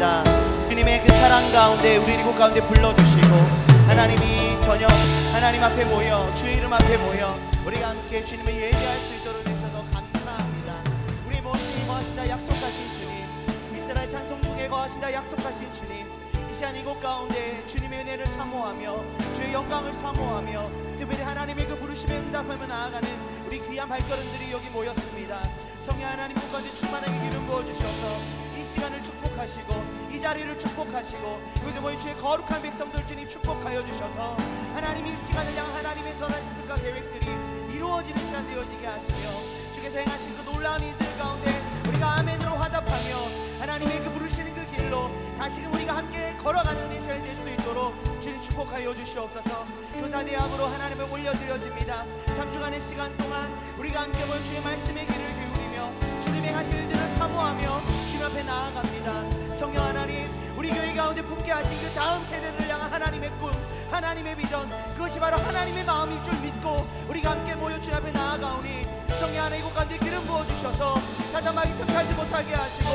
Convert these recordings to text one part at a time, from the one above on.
감사합니다. 주님의 그 사랑 가운데 우리 이곳 가운데 불러주시고 하나님이 저녁 하나님 앞에 모여 주의 이름 앞에 모여 우리가 함께 주님을 예배할 수 있도록 해주셔서 감사합니다. 우리 모임이 거하시다 약속하신 주님, 이스라엘 찬송중에 거하시다 약속하신 주님, 이 시간 이곳 가운데 주님의 은혜를 사모하며 주의 영광을 사모하며 특별히 하나님의 그 부르심에 응답하며 나아가는 우리 귀한 발걸음들이 여기 모였습니다. 성령 하나님 그 가운데 충만하게 기름 부어주셔서 이 시간을 축복하시고 이 자리를 축복하시고 그리고 모인 주의 거룩한 백성들 주님 축복하여 주셔서 하나님이 이 시간을 향한 하나님의 선하신 뜻과 계획들이 이루어지는 시간 되어지게 하시며 주께서 행하신 그 놀라운 일들 가운데 우리가 아멘으로 화답하며 하나님의 그 부르시는 그 길로 다시금 우리가 함께 걸어가는 은혜의 시간이 될 수 있도록 주님 축복하여 주시옵소서. 교사대학으로 하나님을 올려드려집니다. 3주간의 시간 동안 우리가 함께 모여 주의 말씀의 귀를 기울이며 주님의 하실 일들을 사모하며 주님 앞에 나아갑니다. 성령 하나님, 우리 교회 가운데 품게 하신 그 다음 세대들을 향한 하나님의 꿈, 하나님의 비전, 그것이 바로 하나님의 마음일 줄 믿고 우리가 함께 모여 주님 앞에 나아가오니 성령 하나님 이곳 가운데 기름 부어주셔서 가담하기 틈타지 못하게 하시고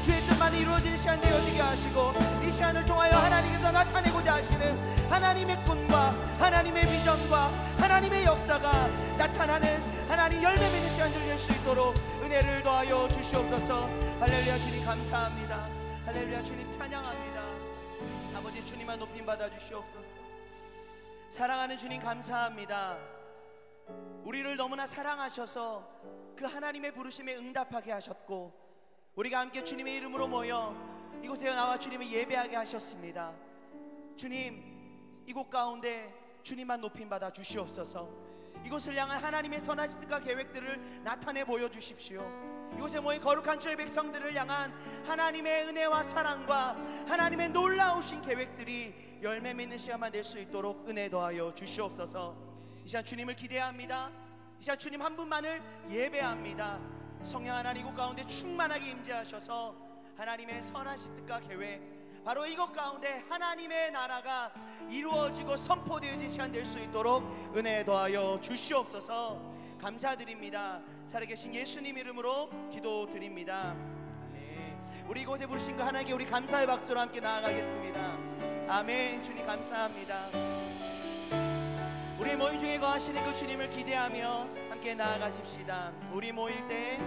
주의 뜻만 이루어질 시간 되어지게 하시고 이 시간을 통하여 하나님께서 나타내고자 하시는 하나님의 꿈과 하나님의 비전과 하나님의 역사가 나타나는 하나님 열매 맺는 시간들 될 수 있도록 은혜를 더하여 주시옵소서. 할렐루야. 주님 감사합니다. 할렐루야. 주님 찬양합니다. 아버지 주님만 높임 받아 주시옵소서. 사랑하는 주님 감사합니다. 우리를 너무나 사랑하셔서 그 하나님의 부르심에 응답하게 하셨고 우리가 함께 주님의 이름으로 모여 이곳에 나와 주님을 예배하게 하셨습니다. 주님, 이곳 가운데 주님만 높임 받아 주시옵소서. 이곳을 향한 하나님의 선하신 뜻과 계획들을 나타내 보여주십시오. 이곳에 모인 거룩한 주의 백성들을 향한 하나님의 은혜와 사랑과 하나님의 놀라우신 계획들이 열매 맺는 시간만 될 수 있도록 은혜 더하여 주시옵소서. 이 시간 주님을 기대합니다. 이 시간 주님 한 분만을 예배합니다. 성령 하나님 이곳 가운데 충만하게 임재하셔서 하나님의 선하신 뜻과 계획, 바로 이곳 가운데 하나님의 나라가 이루어지고 선포되어진 시간 될 수 있도록 은혜 더하여 주시옵소서. 감사드립니다. 살아계신 예수님 이름으로 기도드립니다. 아멘. 우리 이곳에 부르신 그 하나님께 우리 감사의 박수로 함께 나아가겠습니다. 아멘. 주님 감사합니다. 우리 모임 중에 거하시는 그 주님을 기대하며 함께 나아가십시다. 우리 모일 때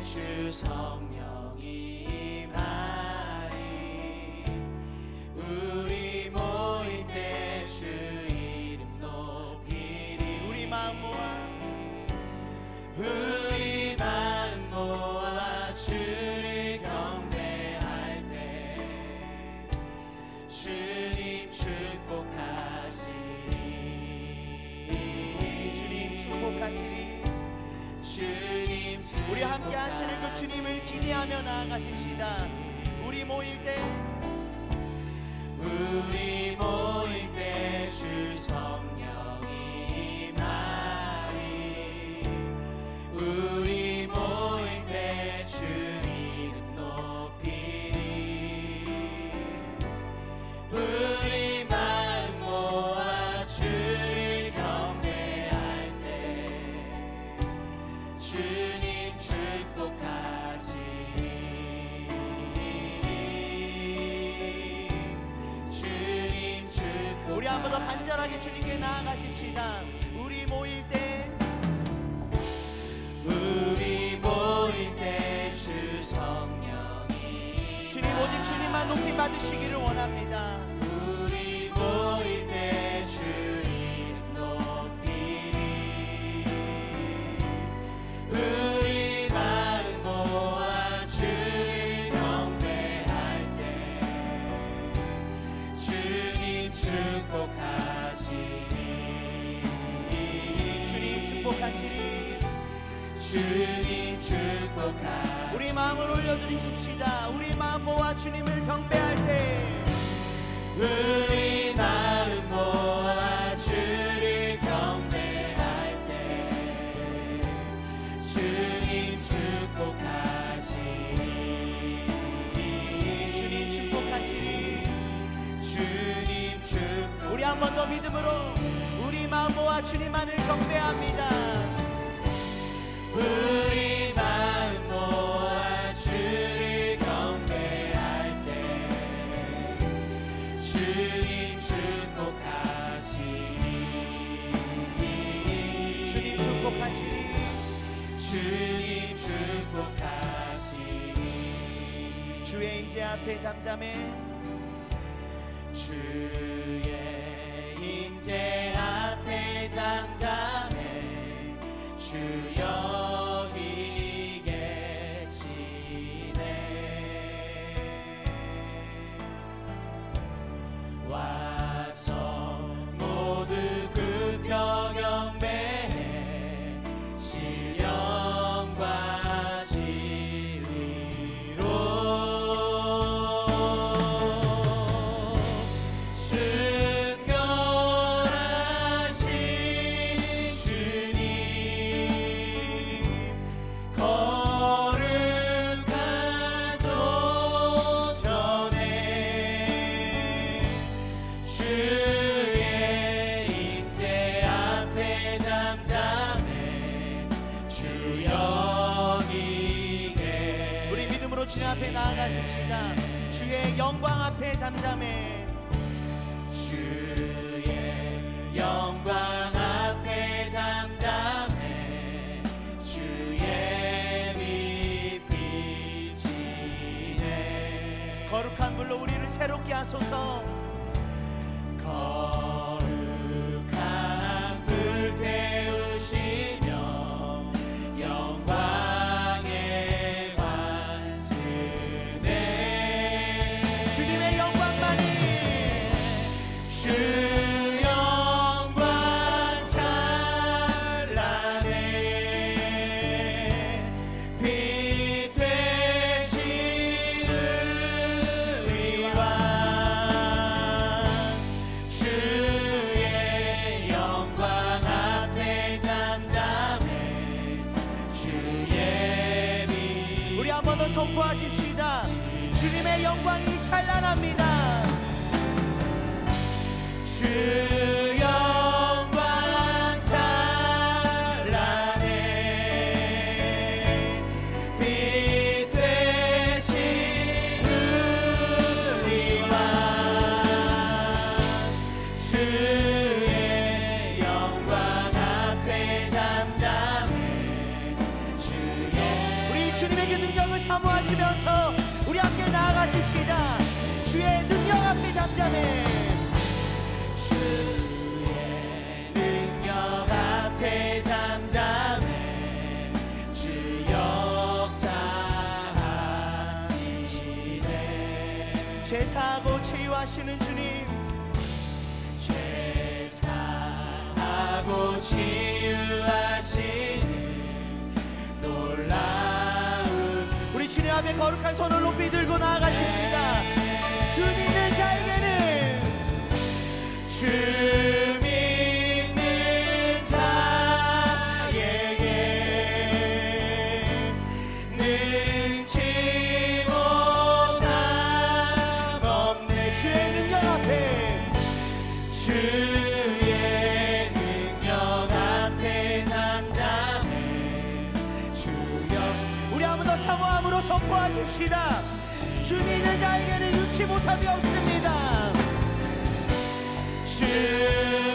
주 성령이 임하리. 우리 모일 때 주 이름 높이리. 우리 마음 모아 주를 경배할 때 주님 축복하시리. 주님 축복하시리. 우리 함께 하시는 그 주님을 기대하며 나아가십시다. 우리 모일 때 주 성령이 임하리. 우리 모일 때 주 이름 높이리. 우리 마음 모아 주를 경배할 때 주님 축복하시리. 주님 축복하시리. 우리 한 번 더 간절하게 주님께 나아가십시다. 우리 모일 때 주 성령이 주님 오직 주님만 높이 받으시기를 원합니다. 우리 모일 때 주 이름 높이리. 우리 마음 모아 주를 경배할 때 주님 축복하시리. 주님 축복하시리. 주님 축복하시리. 우리 마음을 올려드리십시다. 우리 마음 모아 주님을 경배할 때 우리 마음 모아 주를 경배할 때 주님 축복하시리. 주님 축복하시리. 주님 축복. 우리 한 번 더 믿음으로 우리 마음 모아 주님만을 경배합니다. 우리 마음 주님 축복하시니 주의 임재 앞에 잠잠해 주의 임재 앞에 잠잠해 주 여기 계시네 와서 모두 급여 경배해 신령과 진리로 순결하신 주님 거룩한 조전에 주의 임재 앞에 잠잠해 주 여기 계시네 우리 믿음으로 주님 앞에 나아가십시다. 주의 영광 앞에 잠잠해 주의 영광 앞에 잠잠해 주의 빛 비치네 거룩한 불로 우리를 새롭게 하소서 거룩한 불 태우시며 영광의 관 쓰네 주님의 영광만이 주 영광 찬란해 빛 되시는 의왕 주의 영광 앞에 잠잠해 주의 빛 우리 한 번 더 선포하십시다. 주님의 영광이 찬란합니다. 주 영광 찬란해 빛 되신 의왕 주의 영광 앞에 잠잠해 주의 우리 주님의 그 능력을 사모하시면서 우리 함께 나아가십시다. 주의 능력 앞에 잠잠해 주의 능력 앞에 잠잠해 주 역사하시네 죄사하고 치유하시는 주님 죄사하고 치유하시는 놀라운 우리 주님 앞에 거룩한 손을 높이 들고 나아가십시다. 주 믿는 자에게는 주 믿는 자에게 능치 못함 없네 주의 능력 앞에 주의 능력 앞에 잠잠해 주여 우리 한 번 더 사모함으로 선포하십시다. 주 믿는 자에게는 능치 못함이 없습니다. 주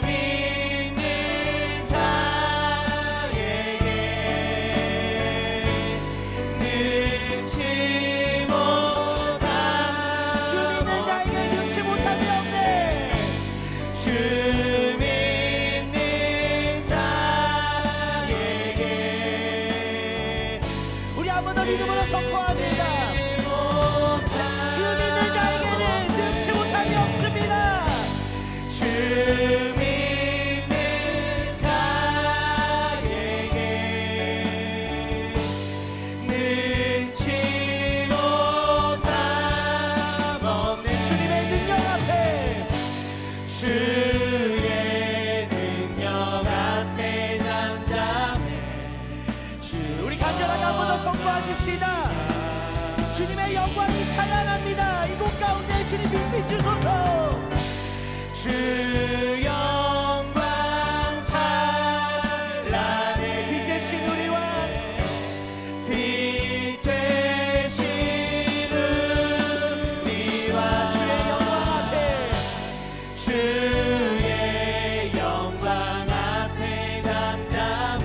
믿는 자에게 능치 못함 주 믿는 자에게 능치 못함이 없네. 주 믿는 자에게 우리 한 번 더 믿음으로 선포합니다. 주 믿는 자에게는 능치 못함이 없습니다. 주 믿는 자에게 능치 못함 없네 주님의 능력 앞에 주의 능력 앞에 잠잠해 우리 간절하게 한 번 더 선포하십시다. 주님의 영광이 찬란합니다. 이곳 가운데 주님 빛 비추소서. 주 영광 찬란해 빛 대신 우리 왕 빛 되시는 우리와 주의 영광 앞에 주의 영광 앞에 잠잠해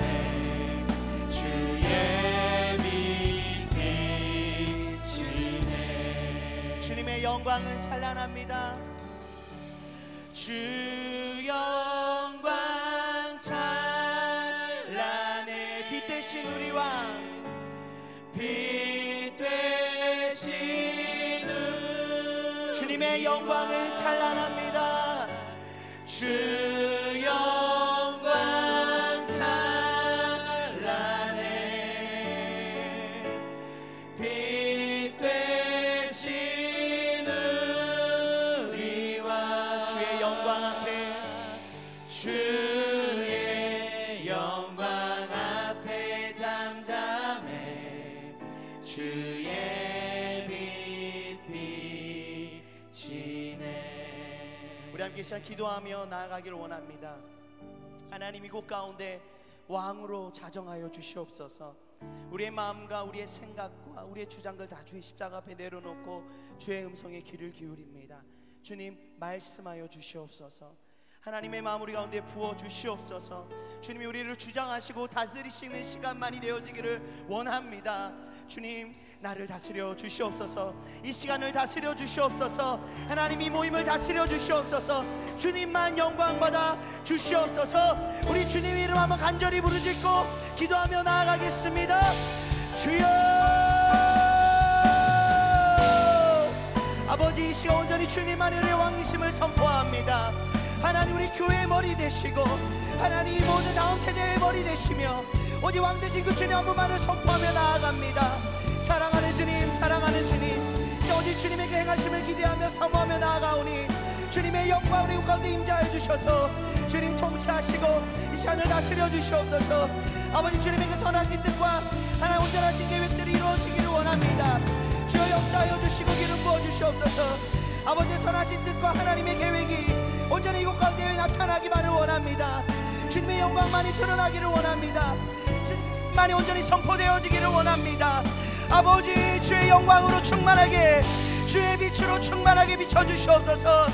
주의 영광은 찬란합니다. 주 영광 찬란해. 빛 대신 우리 왕, 빛 대신 주님의 영광은 찬란합니다. 주 영광 찬란해. 빛 되신 우리 왕, 주의 영광 앞에, 주의 영광 앞에 잠잠해. 주의 빛 비치네. 우리 함께 시간 기도하며 나아가기를 원합니다. 하나님, 이곳 가운데 왕으로 자정하여 주시옵소서. 우리의 마음과 우리의 생각과 우리의 주장들 다 주의 십자가 앞에 내려놓고 주의 음성에 귀를 기울입니다. 주님, 말씀하여 주시옵소서. 하나님의 마음 우리 가운데 부어 주시옵소서. 주님이 우리를 주장하시고 다스리시는 시간만이 되어지기를 원합니다. 주님, 나를 다스려 주시옵소서. 이 시간을 다스려 주시옵소서. 하나님, 이 모임을 다스려 주시옵소서. 주님만 영광 받아 주시옵소서. 우리 주님 이름 한번 간절히 부르짖고 기도하며 나아가겠습니다. 주여, 아버지, 이 시간 온전히 주님만의 왕이심을 선포합니다. 하나님, 우리 교회의 머리 되시고 하나님 모든 다음 세대의 머리 되시며 오직 왕 되신 그 주님 한 분만을 선포하며 나아갑니다. 사랑하는 주님, 사랑하는 주님, 오직 주님의 행하심을 기대하며 사모하며 나아가오니 주님의 영광 우리 가운데 임재하여 주셔서 주님 통치하시고 이 시간을 다스려 주시옵소서. 아버지, 주님의 그 선하신 뜻과 하나님 온전하신 계획들이 이루어지기를 원합니다. 주여, 역사하여 주시고 기름 부어 주시옵소서. 아버지의 선하신 뜻과 하나님의 계획이 온전히 이곳 가운데 나타나기만을 원합니다. 주님의 영광만이 드러나기를 원합니다. 주님만이 온전히 선포되어지기를 원합니다. 아버지, 주의 영광으로 충만하게, 주의 빛으로 충만하게 비춰주시옵소서.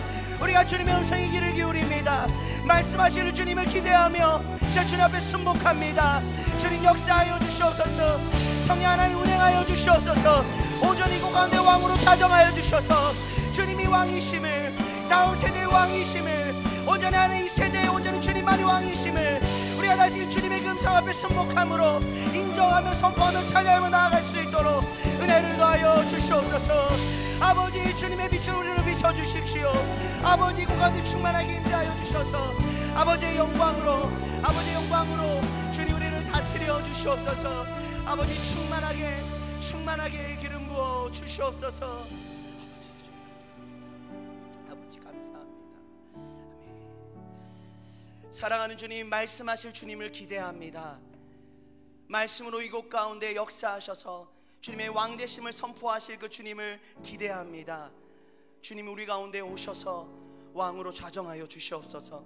우리가 주님의 음성에 귀를 기울입니다. 말씀하시는 주님을 기대하며 주님 앞에 순복합니다. 주님, 역사하여 주시옵소서. 성령 하나님 운행하여 주시옵소서. 온전히 이곳 가운데 왕으로 자정하여 주셔서 주님이 왕이심을, 다음 세대의 왕이심을, 온전히 하는 이 세대의 온전히 주님만이 왕이심을 우리가 다 지금 주님의 금성 앞에 순복함으로 인정하며 선포하며 찬양하며 나아갈 수 있도록 은혜를 더하여 주시옵소서. 아버지, 주님의 빛으로 우리를 비춰주십시오. 아버지, 그 가운데 충만하게 임재하여 주셔서 아버지의 영광으로, 아버지의 영광으로 주님 우리를 다스려 주시옵소서. 아버지, 충만하게 기름 부어 주시옵소서. 아버지, 감사합니다. 아멘. 사랑하는 주님, 말씀하실 주님을 기대합니다. 말씀으로 이곳 가운데 역사하셔서 주님의 왕되심을 선포하실 그 주님을 기대합니다. 주님, 우리 가운데 오셔서 왕으로 좌정하여 주시옵소서.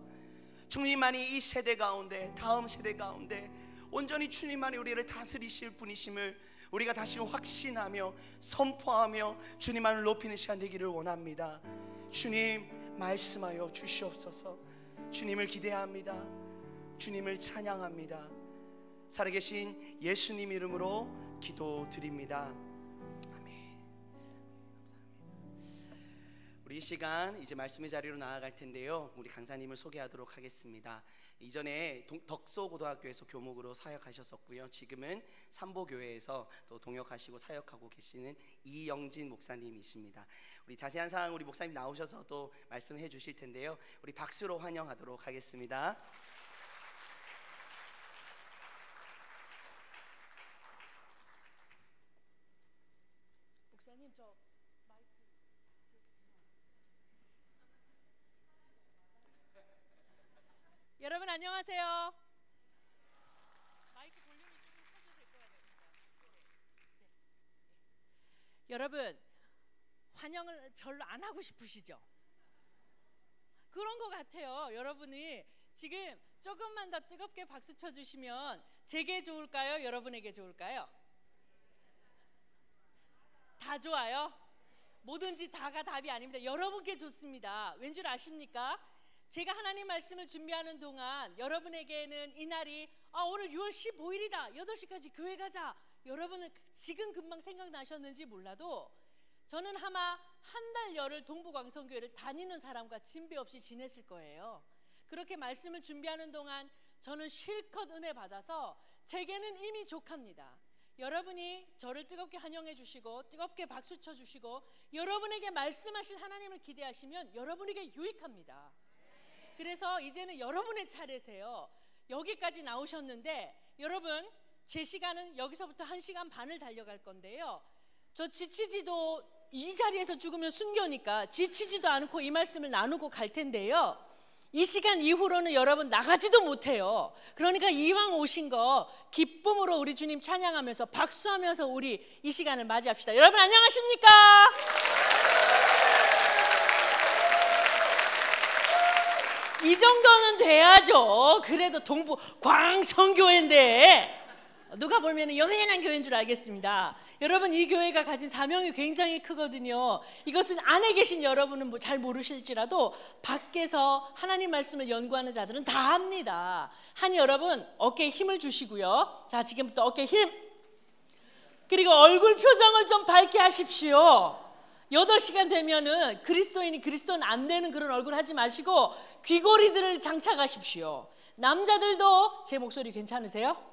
주님만이 이 세대 가운데, 다음 세대 가운데 온전히 주님만이 우리를 다스리실 분이심을 우리가 다시 확신하며 선포하며 주님만을 높이는 시간 되기를 원합니다. 주님, 말씀하여 주시옵소서. 주님을 기대합니다. 주님을 찬양합니다. 살아계신 예수님 이름으로 기도드립니다. 아멘. 감사합니다. 우리 이 시간 이제 말씀의 자리로 나아갈 텐데요, 우리 강사님을 소개하도록 하겠습니다. 이전에 덕소고등학교에서 교목으로 사역하셨었고요, 지금은 삼보교회에서 또 동역하시고 사역하고 계시는 이영진 목사님이십니다. 우리 자세한 사항 우리 목사님 나오셔서 또 말씀해 주실 텐데요, 우리 박수로 환영하도록 하겠습니다. 목사님, 저 마이크. 여러분 안녕하세요. 마이크 볼륨이 조금 커도 될 것 같습니다. 네. 여러분, 환영을 별로 안 하고 싶으시죠? 그런 것 같아요. 여러분이 지금 조금만 더 뜨겁게 박수 쳐주시면 제게 좋을까요? 여러분에게 좋을까요? 다 좋아요? 뭐든지 다가 답이 아닙니다. 여러분께 좋습니다. 왠 줄 아십니까? 제가 하나님 말씀을 준비하는 동안 여러분에게는 이날이 오늘 6월 15일이다 8시까지 교회 가자, 여러분은 지금 금방 생각나셨는지 몰라도 저는 아마 한 달 열흘 동부광성교회를 다니는 사람과 진배 없이 지냈을 거예요. 그렇게 말씀을 준비하는 동안 저는 실컷 은혜 받아서 제게는 이미 족합니다. 여러분이 저를 뜨겁게 환영해 주시고 뜨겁게 박수 쳐 주시고 여러분에게 말씀하실 하나님을 기대하시면 여러분에게 유익합니다. 그래서 이제는 여러분의 차례세요. 여기까지 나오셨는데 여러분, 제 시간은 여기서부터 1시간 반을 달려갈 건데요. 저 지치지도, 이 자리에서 죽으면 순교니까 지치지도 않고 이 말씀을 나누고 갈 텐데요. 이 시간 이후로는 여러분 나가지도 못해요. 그러니까 이왕 오신 거 기쁨으로 우리 주님 찬양하면서 박수하면서 우리 이 시간을 맞이합시다. 여러분 안녕하십니까? 이 정도는 돼야죠. 그래도 동부 광성교회인데 누가 보면 연예인한 교회인 줄 알겠습니다. 여러분, 이 교회가 가진 사명이 굉장히 크거든요. 이것은 안에 계신 여러분은 잘 모르실지라도 밖에서 하나님 말씀을 연구하는 자들은 다 압니다. 하니 여러분 어깨에 힘을 주시고요. 자, 지금부터 어깨에 힘, 그리고 얼굴 표정을 좀 밝게 하십시오. 8시간 되면은 그리스도인이 그리스도인 안 되는 그런 얼굴 하지 마시고 귀고리들을 장착하십시오. 남자들도 제 목소리 괜찮으세요?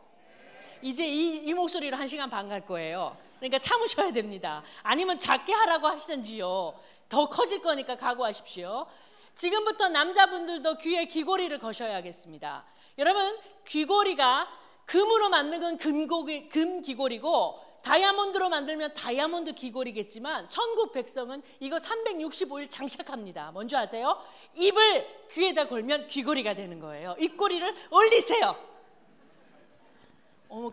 이제 이 목소리로 1시간 반 갈 거예요. 그러니까 참으셔야 됩니다. 아니면 작게 하라고 하시든지요. 더 커질 거니까 각오하십시오. 지금부터 남자분들도 귀에 귀고리를 거셔야겠습니다. 여러분, 귀고리가 금으로 만든 건 금 귀고리고 다이아몬드로 만들면 다이아몬드 귀고리겠지만 천국 백성은 이거 365일 장착합니다. 뭔지 아세요? 입을 귀에다 걸면 귀고리가 되는 거예요. 입꼬리를 올리세요.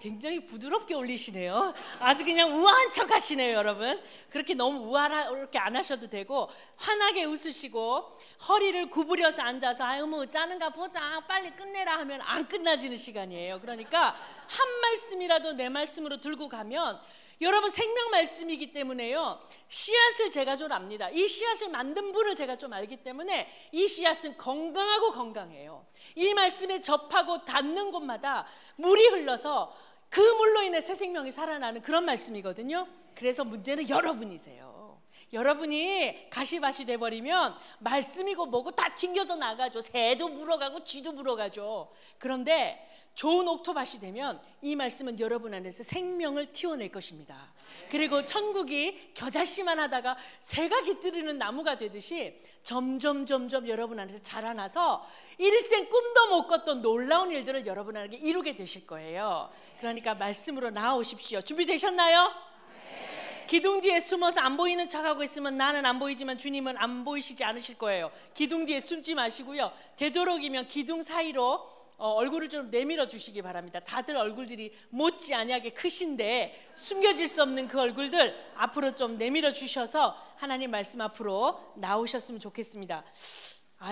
굉장히 부드럽게 올리시네요. 아주 그냥 우아한 척 하시네요, 여러분. 그렇게 너무 우아하게 안 하셔도 되고 환하게 웃으시고 허리를 구부려서 앉아서 아유 뭐 짜는가 보자 빨리 끝내라 하면 안 끝나지는 시간이에요. 그러니까 한 말씀이라도 내 말씀으로 들고 가면 여러분 생명 말씀이기 때문에요. 씨앗을 제가 좀 압니다. 이 씨앗을 만든 분을 제가 좀 알기 때문에 이 씨앗은 건강하고 건강해요. 이 말씀에 접하고 닿는 곳마다 물이 흘러서 그 물로 인해 새 생명이 살아나는 그런 말씀이거든요. 그래서 문제는 여러분이세요. 여러분이 가시밭이 돼버리면 말씀이고 뭐고 다 튕겨져 나가죠. 새도 물어가고 쥐도 물어가죠. 그런데 좋은 옥토밭이 되면 이 말씀은 여러분 안에서 생명을 틔워낼 것입니다. 그리고 천국이 겨자씨만 하다가 새가 깃들이는 나무가 되듯이 점점 여러분 안에서 자라나서 일생 꿈도 못 꿨던 놀라운 일들을 여러분 안에 이루게 되실 거예요. 그러니까 말씀으로 나아오십시오. 준비되셨나요? 네. 기둥 뒤에 숨어서 안 보이는 척하고 있으면 나는 안 보이지만 주님은 안 보이시지 않으실 거예요. 기둥 뒤에 숨지 마시고요. 되도록이면 기둥 사이로 얼굴을 좀 내밀어 주시기 바랍니다. 다들 얼굴들이 못지않게 크신데 숨겨질 수 없는 그 얼굴들 앞으로 좀 내밀어 주셔서 하나님 말씀 앞으로 나오셨으면 좋겠습니다.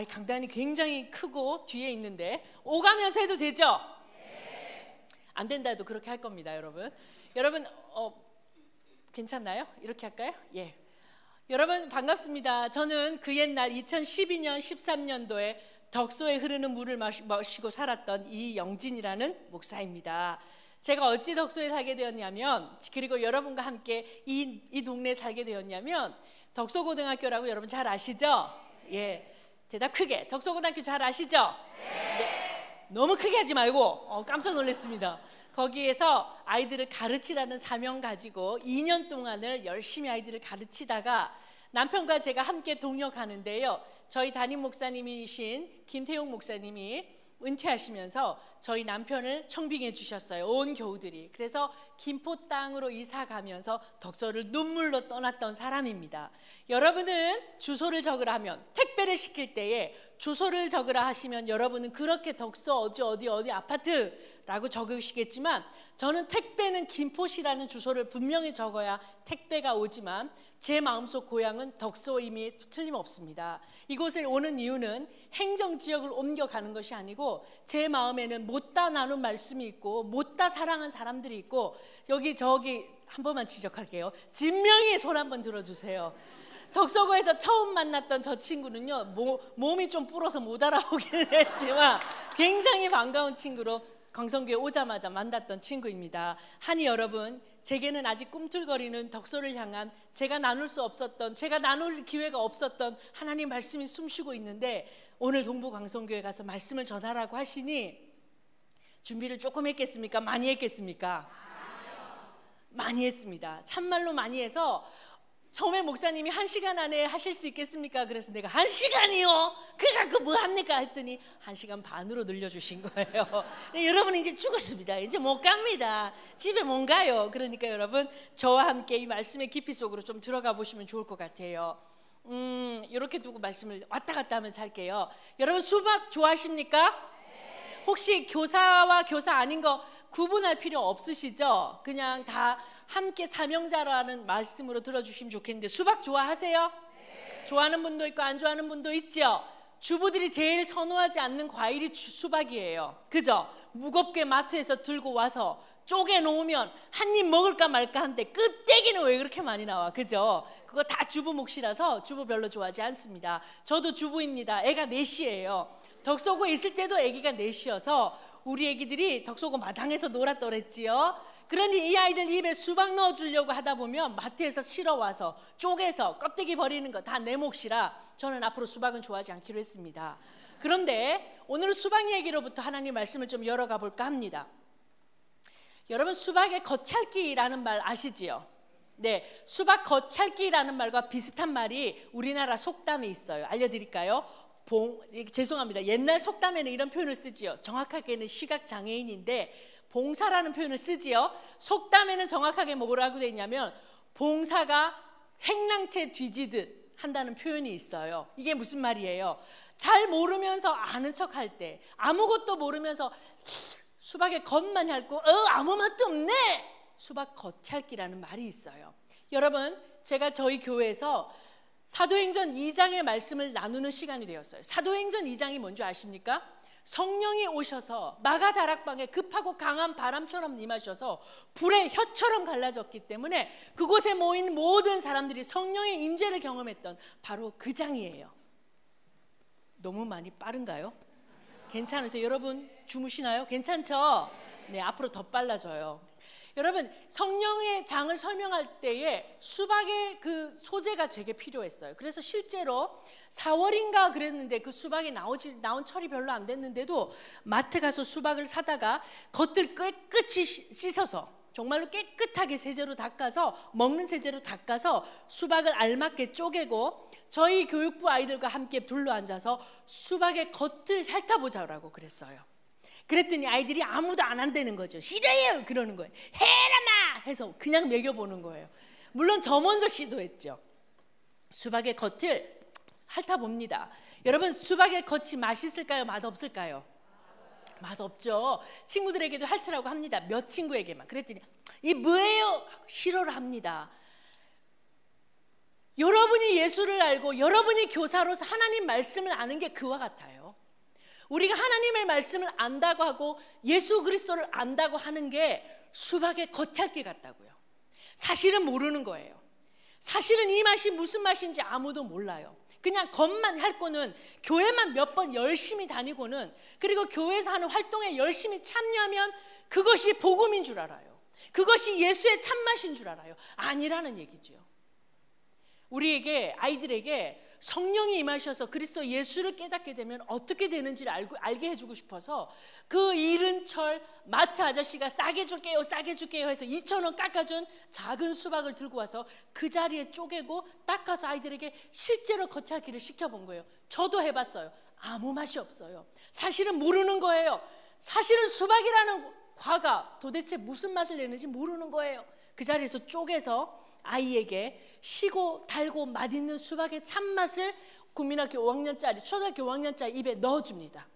강단이 굉장히 크고 뒤에 있는데 오가면서 해도 되죠? 네. 안 된다 해도 그렇게 할 겁니다, 여러분. 여러분 괜찮나요? 이렇게 할까요? 예. 여러분 반갑습니다. 저는 그 옛날 2012년 13년도에 덕소에 흐르는 물을 마시고 살았던 이영진이라는 목사입니다. 제가 어찌 덕소에 살게 되었냐면, 그리고 여러분과 함께 이 동네에 살게 되었냐면, 덕소고등학교라고 여러분 잘 아시죠? 예, 대답 크게. 덕소고등학교 잘 아시죠? 네. 너무 크게 하지 말고 깜짝 놀랐습니다. 거기에서 아이들을 가르치라는 사명 가지고 2년 동안을 열심히 아이들을 가르치다가 남편과 제가 함께 동역하는데요. 저희 담임 목사님이신 김태용 목사님이 은퇴하시면서 저희 남편을 청빙해 주셨어요. 온 교우들이. 그래서 김포 땅으로 이사 가면서 덕소를 눈물로 떠났던 사람입니다. 여러분은 주소를 적으라 하면, 택배를 시킬 때에 주소를 적으라 하시면 여러분은 그렇게 덕소 어디 아파트라고 적으시겠지만, 저는 택배는 김포시라는 주소를 분명히 적어야 택배가 오지만 제 마음속 고향은 덕소임이 틀림없습니다. 이곳에 오는 이유는 행정지역을 옮겨가는 것이 아니고 제 마음에는 못다 나눈 말씀이 있고 못다 사랑한 사람들이 있고, 여기 저기 한 번만 지적할게요. 진명이 손 한번 들어주세요. 덕소구에서 처음 만났던 저 친구는요, 몸이 좀 불어서 못 알아오기는 했지만 굉장히 반가운 친구로 광성교회 오자마자 만났던 친구입니다. 하니 여러분, 제게는 아직 꿈틀거리는 덕소를 향한 제가 나눌 수 없었던, 제가 나눌 기회가 없었던 하나님 말씀이 숨쉬고 있는데, 오늘 동부광성교회 가서 말씀을 전하라고 하시니 준비를 조금 했겠습니까? 많이 했겠습니까? 많이 했습니다. 참말로 많이 해서 처음에 목사님이 1시간 안에 하실 수 있겠습니까? 그래서 내가 1시간이요? 그거 갖고 뭐 합니까? 했더니 1시간 반으로 늘려주신 거예요. 여러분 이제 죽었습니다. 이제 못 갑니다. 집에 못 가요. 그러니까 여러분 저와 함께 이 말씀의 깊이 속으로 좀 들어가 보시면 좋을 것 같아요. 이렇게 두고 말씀을 왔다 갔다 하면서 할게요. 여러분 수박 좋아하십니까? 혹시 교사와 교사 아닌 거 구분할 필요 없으시죠? 그냥 다 함께 사명자라는 말씀으로 들어주시면 좋겠는데, 수박 좋아하세요? 네. 좋아하는 분도 있고 안 좋아하는 분도 있죠? 주부들이 제일 선호하지 않는 과일이 수박이에요. 그죠? 무겁게 마트에서 들고 와서 쪼개 놓으면 한 입 먹을까 말까 한데 껍데기는 왜 그렇게 많이 나와? 그죠? 그거 다 주부 몫이라서 주부 별로 좋아하지 않습니다. 저도 주부입니다. 애가 넷이에요. 덕소고에 있을 때도 애기가 넷이어서 우리 애기들이 덕소고 마당에서 놀았더랬지요. 그러니 이 아이들 입에 수박 넣어주려고 하다 보면 마트에서 실어와서 쪼개서 껍데기 버리는 거 다 내 몫이라 저는 앞으로 수박은 좋아하지 않기로 했습니다. 그런데 오늘은 수박 얘기로부터 하나님 말씀을 좀 열어가 볼까 합니다. 여러분 수박의 겉핥기라는 말 아시지요? 네, 수박 겉핥기라는 말과 비슷한 말이 우리나라 속담에 있어요. 알려드릴까요? 죄송합니다. 옛날 속담에는 이런 표현을 쓰지요. 정확하게는 시각장애인인데 봉사라는 표현을 쓰지요. 속담에는 정확하게 뭐라고 되어 있냐면 봉사가 행랑채 뒤지듯 한다는 표현이 있어요. 이게 무슨 말이에요? 잘 모르면서 아는 척 할 때, 아무것도 모르면서 수박의 겉만 핥고 아무 맛도 없네, 수박 겉핥기라는 말이 있어요. 여러분 제가 저희 교회에서 사도행전 2장의 말씀을 나누는 시간이 되었어요. 사도행전 2장이 뭔지 아십니까? 성령이 오셔서 마가다락방에 급하고 강한 바람처럼 임하셔서 불의 혀처럼 갈라졌기 때문에 그곳에 모인 모든 사람들이 성령의 임재를 경험했던 바로 그 장이에요. 너무 많이 빠른가요? 괜찮으세요? 여러분 주무시나요? 괜찮죠? 네, 앞으로 더 빨라져요. 여러분 성령의 장을 설명할 때에 수박의 그 소재가 되게 필요했어요. 그래서 실제로 4월인가 그랬는데 그 수박이 나온 철이 별로 안 됐는데도 마트 가서 수박을 사다가 겉을 깨끗이 씻어서 정말로 깨끗하게 세제로 닦아서 먹는 세제로 닦아서 수박을 알맞게 쪼개고 저희 교육부 아이들과 함께 둘러앉아서 수박의 겉을 핥아보자고 그랬어요. 그랬더니 아이들이 아무도 안 한다는 거죠. 싫어요 그러는 거예요. 해라마 해서 그냥 먹여보는 거예요. 물론 저 먼저 시도했죠. 수박의 겉을 핥아봅니다. 여러분 수박의 겉이 맛있을까요? 맛없을까요? 맛없죠. 친구들에게도 핥으라고 합니다. 몇 친구에게만. 그랬더니 이 뭐예요? 싫어를 합니다. 여러분이 예수를 알고 여러분이 교사로서 하나님 말씀을 아는 게 그와 같아요. 우리가 하나님의 말씀을 안다고 하고 예수 그리스도를 안다고 하는 게 수박의 겉핥기 같다고요. 사실은 모르는 거예요. 사실은 이 맛이 무슨 맛인지 아무도 몰라요. 그냥 겉만 핥고는 교회만 몇 번 열심히 다니고는 그리고 교회에서 하는 활동에 열심히 참여하면 그것이 복음인 줄 알아요. 그것이 예수의 참맛인 줄 알아요. 아니라는 얘기죠. 우리에게 아이들에게 성령이 임하셔서 그리스도 예수를 깨닫게 되면 어떻게 되는지를 알게 해주고 싶어서 그 이른 철 마트 아저씨가 싸게 줄게요 싸게 줄게요 해서 2,000원 깎아준 작은 수박을 들고 와서 그 자리에 쪼개고 닦아서 아이들에게 실제로 겉핥기를 시켜본 거예요. 저도 해봤어요. 아무 맛이 없어요. 사실은 모르는 거예요. 사실은 수박이라는 과가 도대체 무슨 맛을 내는지 모르는 거예요. 그 자리에서 쪼개서 아이에게 시고 달고 맛있는 수박의 참맛을 국민학교 5학년짜리 초등학교 5학년짜리 입에 넣어줍니다.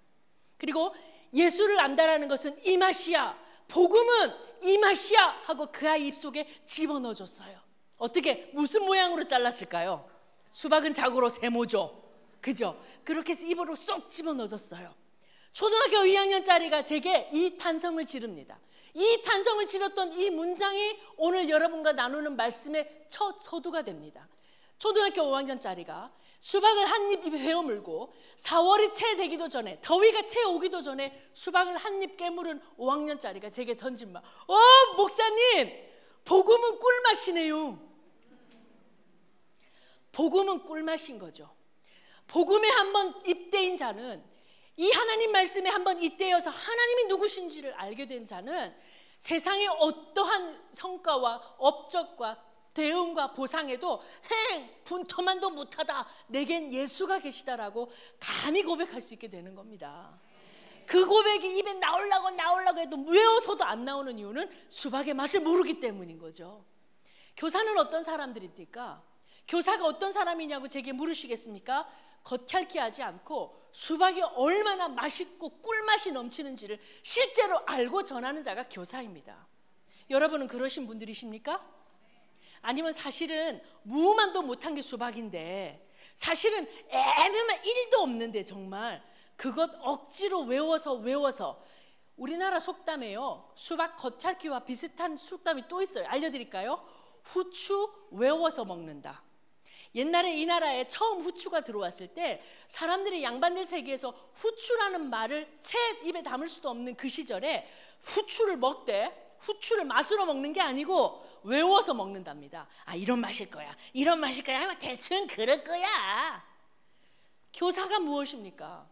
그리고 예수를 안다라는 것은 이 맛이야, 복음은 이 맛이야 하고 그 아이 입속에 집어넣어줬어요. 어떻게 무슨 모양으로 잘랐을까요? 수박은 자고로 세모죠. 그죠? 그렇게 해서 입으로 쏙 집어넣어줬어요. 초등학교 2학년짜리가 제게 이 탄성을 지릅니다. 이 탄성을 지렀던 이 문장이 오늘 여러분과 나누는 말씀의 첫 서두가 됩니다. 초등학교 5학년짜리가 수박을 한 입 입에 베어물고 4월이 채 되기도 전에, 더위가 채 오기도 전에 수박을 한 입 깨물은 5학년짜리가 제게 던진 말, 목사님, 꿀맛이네요. 복음은 꿀맛인 거죠. 복음에 한번 입대인 자는, 이 하나님 말씀에 한번 입대어서 하나님이 누구신지를 알게 된 자는 세상의 어떠한 성과와 업적과 대응과 보상에도 분토만도 못하다, 내겐 예수가 계시다라고 감히 고백할 수 있게 되는 겁니다. 그 고백이 입에 나오려고 해도 외워서도 안 나오는 이유는 수박의 맛을 모르기 때문인 거죠. 교사는 어떤 사람들입니까? 교사가 어떤 사람이냐고 제게 물으시겠습니까? 겉핥기하지 않고 수박이 얼마나 맛있고 꿀맛이 넘치는지를 실제로 알고 전하는 자가 교사입니다. 여러분은 그러신 분들이십니까? 아니면 사실은 무만도 못한 게 수박인데, 사실은 애매만 1도 없는데 정말 그것 억지로 외워서 우리나라 속담에요, 수박 겉핥기와 비슷한 속담이 또 있어요. 알려드릴까요? 후추 외워서 먹는다. 옛날에 이 나라에 처음 후추가 들어왔을 때 사람들이 양반들 세계에서 후추라는 말을 채 입에 담을 수도 없는 그 시절에 후추를 먹되, 후추를 맛으로 먹는 게 아니고 외워서 먹는답니다. 아, 이런 맛일 거야, 이런 맛일 거야, 대충 그럴 거야. 교사가 무엇입니까?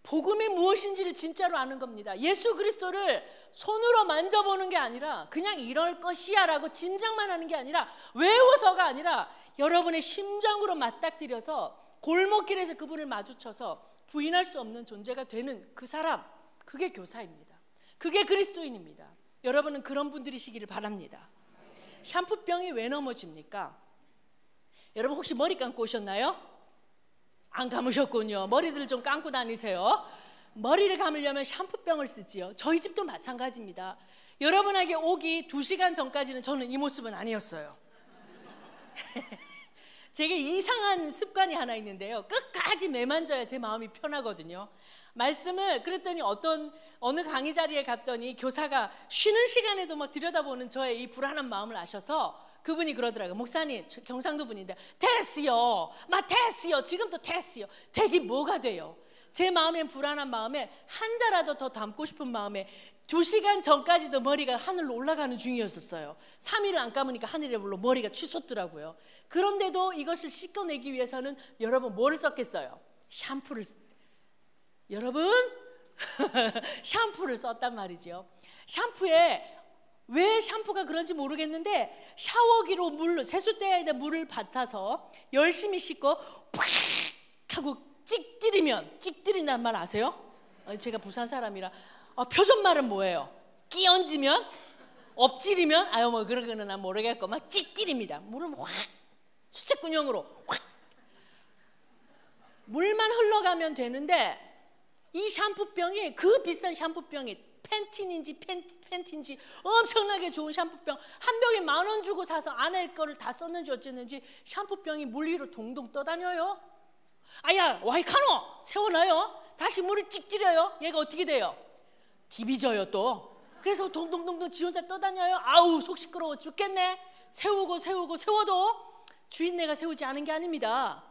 복음이 무엇인지를 진짜로 아는 겁니다. 예수 그리스도를 손으로 만져보는 게 아니라 그냥 이럴 것이야 라고 짐작만 하는 게 아니라, 외워서가 아니라 여러분의 심정으로 맞닥뜨려서 골목길에서 그분을 마주쳐서 부인할 수 없는 존재가 되는 그 사람, 그게 교사입니다. 그게 그리스도인입니다. 여러분은 그런 분들이시기를 바랍니다. 샴푸병이 왜 넘어집니까? 여러분 혹시 머리 감고 오셨나요? 안 감으셨군요. 머리들 좀 감고 다니세요. 머리를 감으려면 샴푸병을 쓰지요. 저희 집도 마찬가지입니다. 여러분에게 오기 2시간 전까지는 저는 이 모습은 아니었어요. 제게 이상한 습관이 하나 있는데요, 끝까지 매만져야 제 마음이 편하거든요. 말씀을 그랬더니 어느 강의 자리에 갔더니 교사가 쉬는 시간에도 막 들여다보는 저의 이 불안한 마음을 아셔서 그분이 그러더라고요. 목사님, 경상도 분인데, 됐어요, 됐어요, 지금도 됐어요. 되긴 뭐가 돼요? 제 마음엔 불안한 마음에 한 자라도 더 담고 싶은 마음에 2시간 전까지도 머리가 하늘로 올라가는 중이었어요. 3일을 안 감으니까 하늘에 올라 머리가 치솟더라고요. 그런데도 이것을 씻어내기 위해서는 여러분 뭐를 썼겠어요? 샴푸를. 여러분 샴푸를 썼단 말이죠. 샴푸에 왜 샴푸가 그런지 모르겠는데 샤워기로 세숫대에다 물을 받아서 열심히 씻고 팍 하고 찍들인다는 말 아세요? 제가 부산 사람이라 표준말은 뭐예요? 끼얹으면? 엎질이면? 아유 뭐 그런 거는 난 모르겠고 막 찍들입니다. 물을 확 수채꾼형으로 확 물만 흘러가면 되는데, 이 샴푸병이, 그 비싼 샴푸병이 팬틴인지 엄청나게 좋은 샴푸병 한 병에 10,000원 주고 사서 안에 거를 다 썼는지 어쨌는지 샴푸병이 물 위로 동동 떠다녀요. 아야 와이카노 세워놔요. 다시 물을 찍지려요. 얘가 어떻게 돼요? 디비져요 또. 그래서 동동동동 지 혼자 떠다녀요. 아우 속 시끄러워 죽겠네. 세워도 주인네가 세우지 않은 게 아닙니다.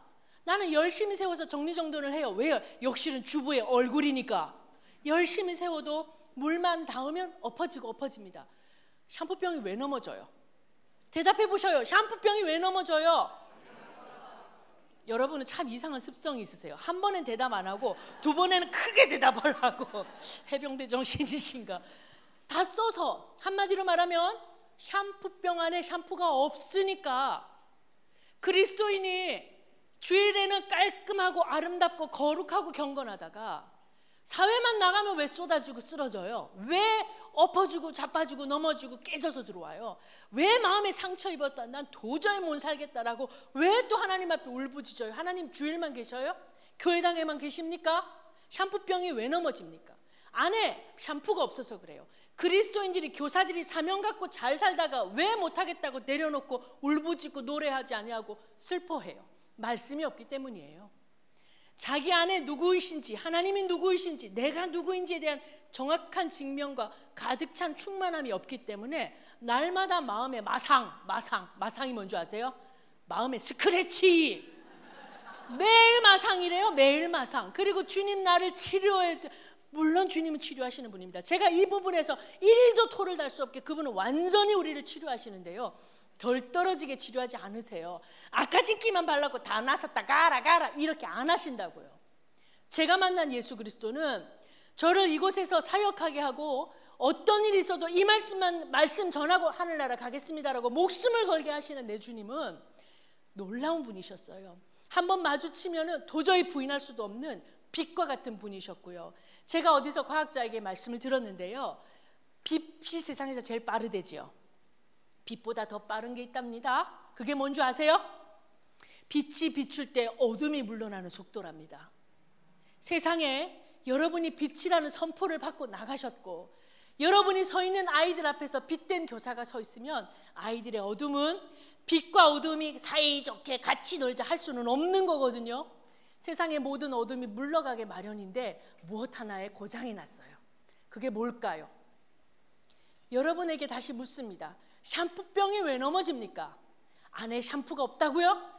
나는 열심히 세워서 정리정돈을 해요. 왜요? 역실은 주부의 얼굴이니까. 열심히 세워도 물만 닿으면 엎어집니다. 샴푸병이 왜 넘어져요? 대답해 보셔요. 샴푸병이 왜 넘어져요? 여러분은 참 이상한 습성이 있으세요. 한 번엔 대답 안 하고 2번에는 크게 대답을 하고 해병대 정신이신가. 다 써서, 한마디로 말하면 샴푸병 안에 샴푸가 없으니까. 그리스도인이 주일에는 깔끔하고 아름답고 거룩하고 경건하다가 사회만 나가면 왜 쏟아지고 쓰러져요? 왜 엎어지고 자빠지고 넘어지고 깨져서 들어와요? 왜 마음에 상처 입었다, 난 도저히 못 살겠다라고 왜 또 하나님 앞에 울부짖어요? 하나님 주일만 계셔요? 교회당에만 계십니까? 샴푸병이 왜 넘어집니까? 안에 샴푸가 없어서 그래요. 그리스도인들이, 교사들이 사명 갖고 잘 살다가 왜 못하겠다고 내려놓고 울부짖고 노래하지 아니하고 슬퍼해요? 말씀이 없기 때문이에요. 자기 안에 누구이신지, 하나님이 누구이신지, 내가 누구인지에 대한 정확한 증명과 가득 찬 충만함이 없기 때문에 날마다 마음에 마상이 뭔지 아세요? 마음에 스크래치, 매일 마상이래요. 매일 마상. 그리고 주님 나를 치료해. 물론 주님은 치료하시는 분입니다. 제가 이 부분에서 1도 토를 달 수 없게 그분은 완전히 우리를 치료하시는데요, 덜 떨어지게 치료하지 않으세요. 아까 진기만 발랐고 다 나섰다 가라 이렇게 안 하신다고요. 제가 만난 예수 그리스도는 저를 이곳에서 사역하게 하고 어떤 일이 있어도 이 말씀 전하고 하늘나라 가겠습니다라고 목숨을 걸게 하시는 내 주님은 놀라운 분이셨어요. 한번 마주치면 도저히 부인할 수도 없는 빛과 같은 분이셨고요. 제가 어디서 과학자에게 말씀을 들었는데요, 빛이 세상에서 제일 빠르대지요. 빛보다 더 빠른 게 있답니다. 그게 뭔지 아세요? 빛이 비출 때 어둠이 물러나는 속도랍니다. 세상에 여러분이 빛이라는 선포를 받고 나가셨고, 여러분이 서 있는 아이들 앞에서 빛된 교사가 서 있으면 아이들의 어둠은 빛과 어둠이 사이좋게 같이 놀자 할 수는 없는 거거든요. 세상의 모든 어둠이 물러가게 마련인데 무엇 하나에 고장이 났어요. 그게 뭘까요? 여러분에게 다시 묻습니다. 샴푸병이 왜 넘어집니까? 안에 샴푸가 없다고요?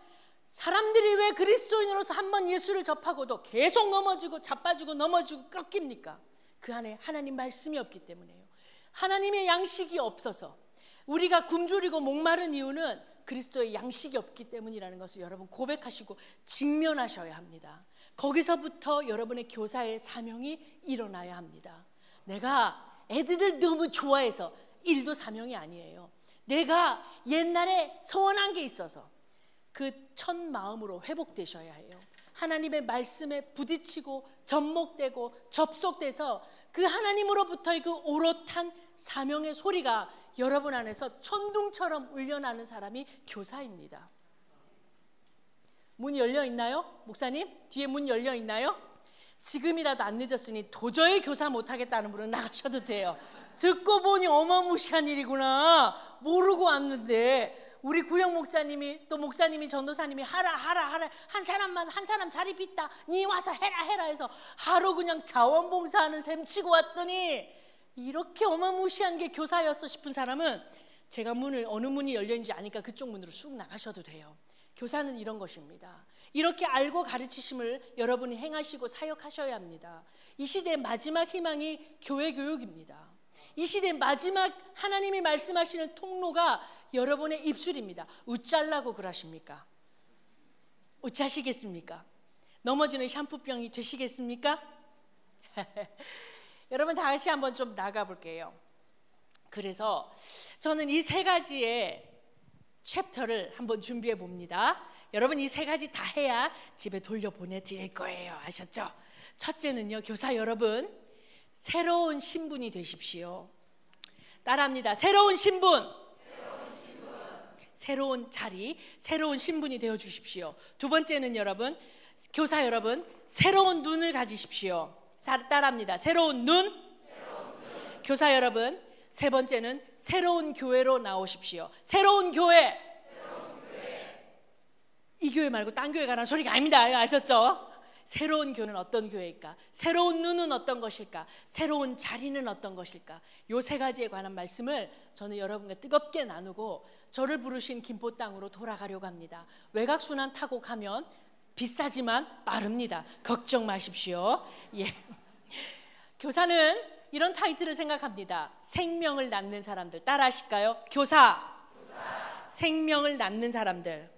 사람들이 왜 그리스도인으로서 한번 예수를 접하고도 계속 넘어지고 자빠지고 넘어지고 꺾입니까? 그 안에 하나님 말씀이 없기 때문에요. 하나님의 양식이 없어서 우리가 굶주리고 목마른 이유는 그리스도의 양식이 없기 때문이라는 것을 여러분 고백하시고 직면하셔야 합니다. 거기서부터 여러분의 교사의 사명이 일어나야 합니다. 내가 애들을 너무 좋아해서 일도 사명이 아니에요. 내가 옛날에 소원한 게 있어서 그 첫 마음으로 회복되셔야 해요. 하나님의 말씀에 부딪히고 접목되고 접속돼서 그 하나님으로부터의 그 오롯한 사명의 소리가 여러분 안에서 천둥처럼 울려나는 사람이 교사입니다. 문 열려 있나요? 목사님? 뒤에 문 열려 있나요? 지금이라도 안 늦었으니 도저히 교사 못하겠다는 분은 나가셔도 돼요. 듣고 보니 어마무시한 일이구나. 모르고 왔는데 우리 구영 목사님이 또 목사님이 전도사님이 하라 한 사람 자리 빗다 니 와서 해라 해서 하루 그냥 자원봉사하는 셈 치고 왔더니 이렇게 어마무시한 게 교사였어 싶은 사람은 제가 어느 문이 열려있는지 아니까 그쪽 문으로 쑥 나가셔도 돼요. 교사는 이런 것입니다. 이렇게 알고 가르치심을 여러분이 행하시고 사역하셔야 합니다. 이 시대의 마지막 희망이 교회 교육입니다. 이 시대의 마지막 하나님이 말씀하시는 통로가 여러분의 입술입니다. 웃잘라고 그러십니까? 웃자시겠습니까? 넘어지는 샴푸병이 되시겠습니까? 여러분 다 같이 한번 좀 나가볼게요. 그래서 저는 이 세 가지의 챕터를 한번 준비해 봅니다. 여러분 이 세 가지 다 해야 집에 돌려보내드릴 거예요. 아셨죠? 첫째는요, 교사 여러분 새로운 신분이 되십시오. 따라합니다. 새로운 신분. 새로운 자리, 새로운 신분이 되어 주십시오. 두 번째는 여러분, 교사 여러분 새로운 눈을 가지십시오. 따라합니다. 새로운 눈. 교사 여러분 세 번째는 새로운 교회로 나오십시오. 새로운 교회. 이 교회 말고 딴 교회 가라는 소리가 아닙니다. 아셨죠? 새로운 교회는 어떤 교회일까? 새로운 눈은 어떤 것일까? 새로운 자리는 어떤 것일까? 이 세 가지에 관한 말씀을 저는 여러분과 뜨겁게 나누고 저를 부르신 김포 땅으로 돌아가려고 합니다. 외곽순환 타고 가면 비싸지만 빠릅니다. 걱정 마십시오. 예. 교사는 이런 타이틀을 생각합니다. 생명을 낳는 사람들. 따라 하실까요? 교사. 생명을 낳는 사람들.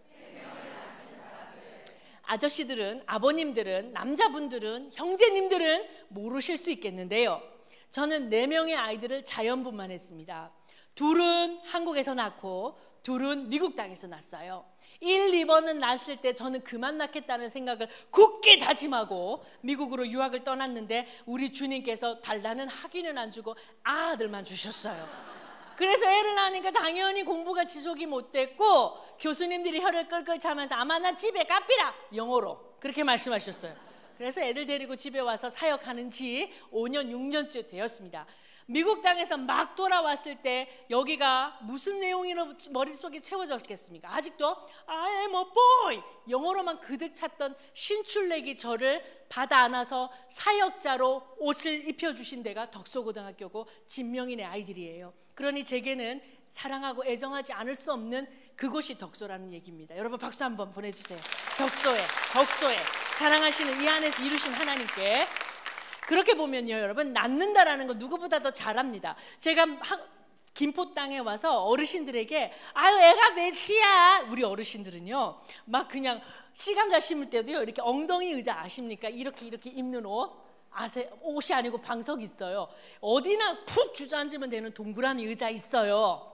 아저씨들은, 아버님들은, 남자분들은, 형제님들은 모르실 수 있겠는데요, 저는 4명의 아이들을 자연분만 했습니다. 둘은 한국에서 낳고 둘은 미국 땅에서 낳았어요. 1, 2번은 낳았을 때 저는 그만 낳겠다는 생각을 굳게 다짐하고 미국으로 유학을 떠났는데 우리 주님께서 달라는 학위는 안 주고 아들만 주셨어요. 그래서 애를 낳으니까 당연히 공부가 지속이 못 됐고 교수님들이 혀를 끌끌 차면서 아마 나 집에 가삐라 영어로 그렇게 말씀하셨어요. 그래서 애들 데리고 집에 와서 사역하는 지 5년 6년째 되었습니다. 미국 땅에서 막 돌아왔을 때 여기가 무슨 내용으로 머릿속에 채워졌겠습니까? 아직도 I am a boy 영어로만 그득 찼던 신출내기 저를 받아 안아서 사역자로 옷을 입혀주신 데가 덕소고등학교고 진명인의 아이들이에요. 그러니 제게는 사랑하고 애정하지 않을 수 없는 그곳이 덕소라는 얘기입니다. 여러분 박수 한번 보내주세요. 덕소에 사랑하시는 이 안에서 이루신 하나님께. 그렇게 보면요 여러분, 낳는다라는 거 누구보다 더 잘합니다. 제가 김포 땅에 와서 어르신들에게 아유 애가 몇이야. 우리 어르신들은요 막 그냥 씨감자 심을 때도요 이렇게 엉덩이 의자 아십니까? 이렇게 입는 옷 옷이 아니고 방석 있어요. 어디나 푹 주저앉으면 되는 동그라미 의자 있어요.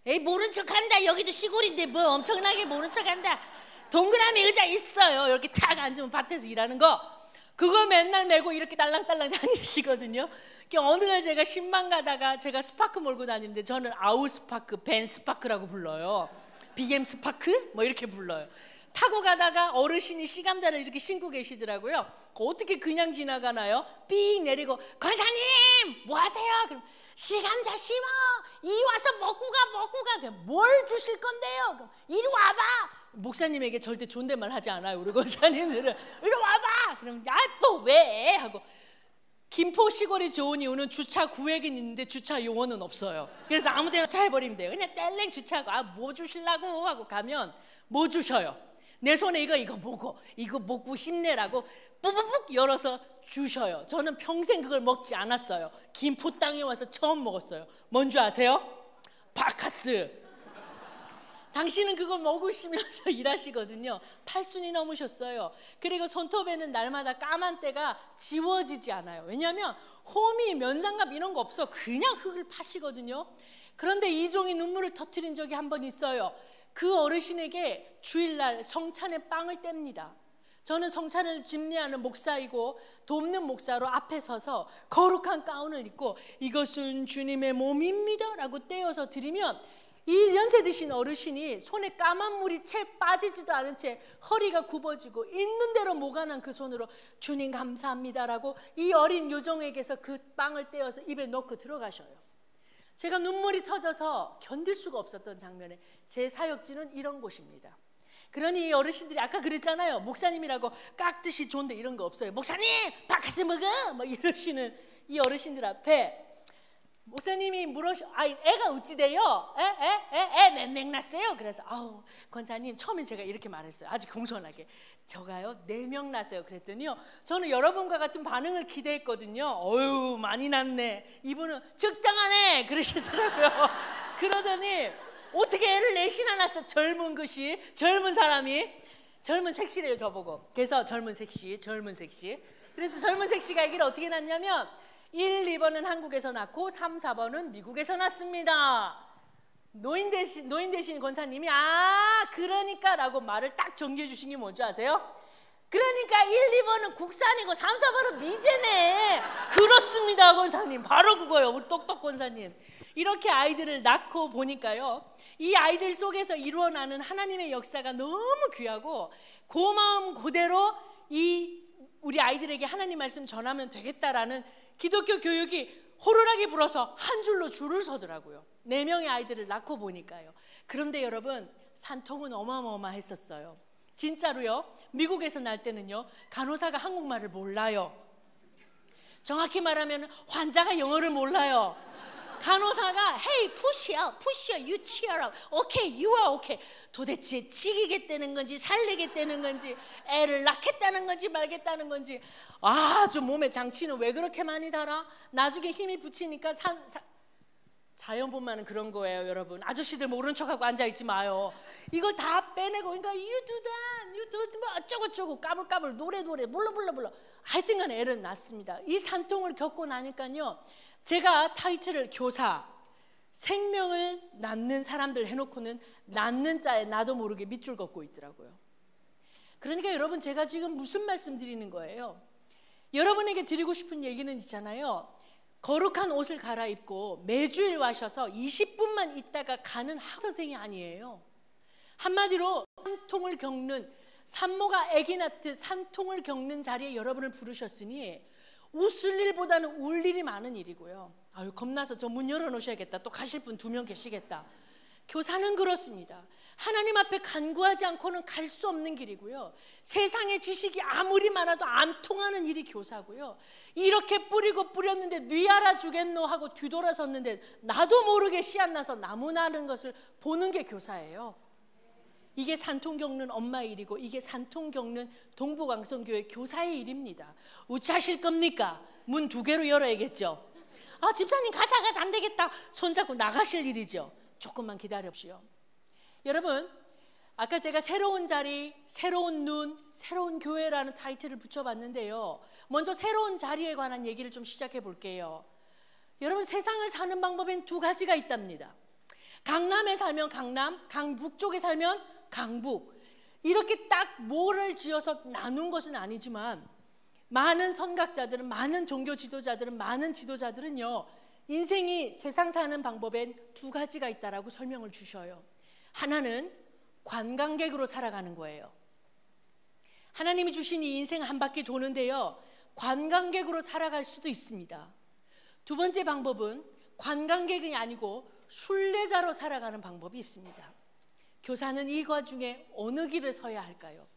에이 모른 척한다. 여기도 시골인데 뭐 엄청나게 모른 척한다. 동그라미 의자 있어요. 이렇게 탁 앉으면 밭에서 일하는 거 그거 맨날 메고 이렇게 딸랑딸랑 다니시거든요. 어느 날 제가 신방 가다가 제가 스파크 몰고 다니는데 저는 아우스파크, 벤 스파크라고 불러요. BM 스파크? 뭐 이렇게 불러요. 타고 가다가 어르신이 씨감자를 이렇게 신고 계시더라고요. 어떻게 그냥 지나가나요? 삥 내리고 권사님 뭐 하세요? 그럼 씨감자 심어. 이 와서 먹고 가. 뭘 주실 건데요? 그럼 이리 와봐. 목사님에게 절대 존댓말 하지 않아요. 우리 권사님들은 이리 와봐. 그럼 야 또 왜? 하고 김포 시골이 좋은 이유는 주차 구획은 있는데 주차 요원은 없어요. 그래서 아무데나 차 해버리면 돼요. 그냥 뗄랭 주차하고 뭐 주실라고 하고 가면 뭐 주셔요? 내 손에 이거 먹고 힘내라고 뿌뿌뿌 열어서 주셔요. 저는 평생 그걸 먹지 않았어요. 김포 땅에 와서 처음 먹었어요. 뭔지 아세요? 바카스. 당신은 그걸 먹으시면서 일하시거든요. 80이 넘으셨어요. 그리고 손톱에는 날마다 까만 때가 지워지지 않아요. 왜냐하면 호미, 면장갑 이런 거 없어. 그냥 흙을 파시거든요. 그런데 이종이 눈물을 터뜨린 적이 한 번 있어요. 그 어르신에게 주일날 성찬에 빵을 뗍니다. 저는 성찬을 집례하는 목사이고 돕는 목사로 앞에 서서 거룩한 가운을 입고 이것은 주님의 몸입니다 라고 떼어서 드리면 이 연세 드신 어르신이 손에 까만 물이 채 빠지지도 않은 채 허리가 굽어지고 있는 대로 모가난 그 손으로 주님 감사합니다라고 이 어린 요정에게서 그 빵을 떼어서 입에 넣고 들어가셔요. 제가 눈물이 터져서 견딜 수가 없었던 장면에 제 사역지는 이런 곳입니다. 그러니 이 어르신들이 아까 그랬잖아요. 목사님이라고 깍듯이 좋은데 이런 거 없어요. 목사님 바카스 먹어 뭐 이러시는 이 어르신들 앞에 목사님이 애가 어찌 돼요? 애 맹맹 났어요. 그래서 아우 권사님 처음엔 제가 이렇게 말했어요. 아주 공손하게 저가요 4명 났어요. 그랬더니요 저는 여러분과 같은 반응을 기대했거든요. 어휴 많이 났네. 이분은 적당하네 그러시더라고요. 그러더니 어떻게 애를 4이나 낳았어. 젊은 사람이 젊은 섹시래요 저보고. 그래서 젊은 섹시 그래서 젊은 섹시가 아기를 어떻게 낳냐면 1, 2번은 한국에서 낳고 3, 4번은 미국에서 낳습니다. 노인 되신 권사님이 그러니까 라고 말을 딱 정리해 주신 게 뭔지 아세요? 그러니까 1, 2번은 국산이고 3, 4번은 미제네. 그렇습니다 권사님. 바로 그거예요. 우리 똑똑 권사님. 이렇게 아이들을 낳고 보니까요 이 아이들 속에서 일어나는 하나님의 역사가 너무 귀하고 그 마음 그대로 우리 아이들에게 하나님 말씀 전하면 되겠다라는 기독교 교육이 호루라기 불어서 한 줄로 줄을 서더라고요. 4명의 아이들을 낳고 보니까요. 그런데 여러분 산통은 어마어마했었어요. 진짜로요. 미국에서 날 때는요 간호사가 한국말을 몰라요. 정확히 말하면 환자가 영어를 몰라요. 간호사가 Hey, push up, you cheer up. Okay, you are okay. 도대체 지기겠다는 건지 살리겠다는 건지 애를 낳겠다는 건지 말겠다는 건지 아주 몸에 장치는 왜 그렇게 많이 달아? 나중에 힘이 붙이니까 자연분만은 그런 거예요 여러분. 아저씨들 모른 척하고 앉아있지 마요. 이걸 다 빼내고 그러니까 you do that, 뭐 어쩌고저쩌고 까불까불 노래 불러 하여튼간 애를 낳습니다. 이 산통을 겪고 나니까요 제가 타이틀을 교사, 생명을 낳는 사람들 해놓고는 낳는 자에 나도 모르게 밑줄 긋고 있더라고요. 그러니까 여러분 제가 지금 무슨 말씀 드리는 거예요? 여러분에게 드리고 싶은 얘기는 있잖아요. 거룩한 옷을 갈아입고 매주일 와셔서 20분만 있다가 가는 학선생이 아니에요. 한마디로 산통을 겪는 산모가 아기 낳듯 산통을 겪는 자리에 여러분을 부르셨으니 웃을 일보다는 울 일이 많은 일이고요. 아유 겁나서 저 문 열어놓으셔야겠다. 또 가실 분 2명 계시겠다. 교사는 그렇습니다. 하나님 앞에 간구하지 않고는 갈 수 없는 길이고요. 세상의 지식이 아무리 많아도 안 통하는 일이 교사고요. 이렇게 뿌렸는데 뉘 알아주겠노 하고 뒤돌아섰는데 나도 모르게 씨 안 나서 나무 나는 것을 보는 게 교사예요. 이게 산통 겪는 엄마의 일이고 이게 산통 겪는 동부강성교회 교사의 일입니다. 우차하실 겁니까? 문 2개로 열어야겠죠. 아, 집사님 가자 안 되겠다 손잡고 나가실 일이죠. 조금만 기다려보시오. 여러분, 아까 제가 새로운 자리, 새로운 눈, 새로운 교회라는 타이틀을 붙여봤는데요, 먼저 새로운 자리에 관한 얘기를 좀 시작해 볼게요. 여러분, 세상을 사는 방법엔 두 가지가 있답니다. 강남에 살면 강남, 강북 쪽에 살면 강북, 이렇게 딱 뭐를 지어서 나눈 것은 아니지만 많은 선각자들은, 많은 종교 지도자들은, 많은 지도자들은요, 인생이 세상 사는 방법엔 두 가지가 있다라고 설명을 주셔요. 하나는 관광객으로 살아가는 거예요. 하나님이 주신 이 인생 한 바퀴 도는데요, 관광객으로 살아갈 수도 있습니다. 두 번째 방법은 관광객이 아니고 순례자로 살아가는 방법이 있습니다. 교사는 이 과 중에 어느 길을 서야 할까요?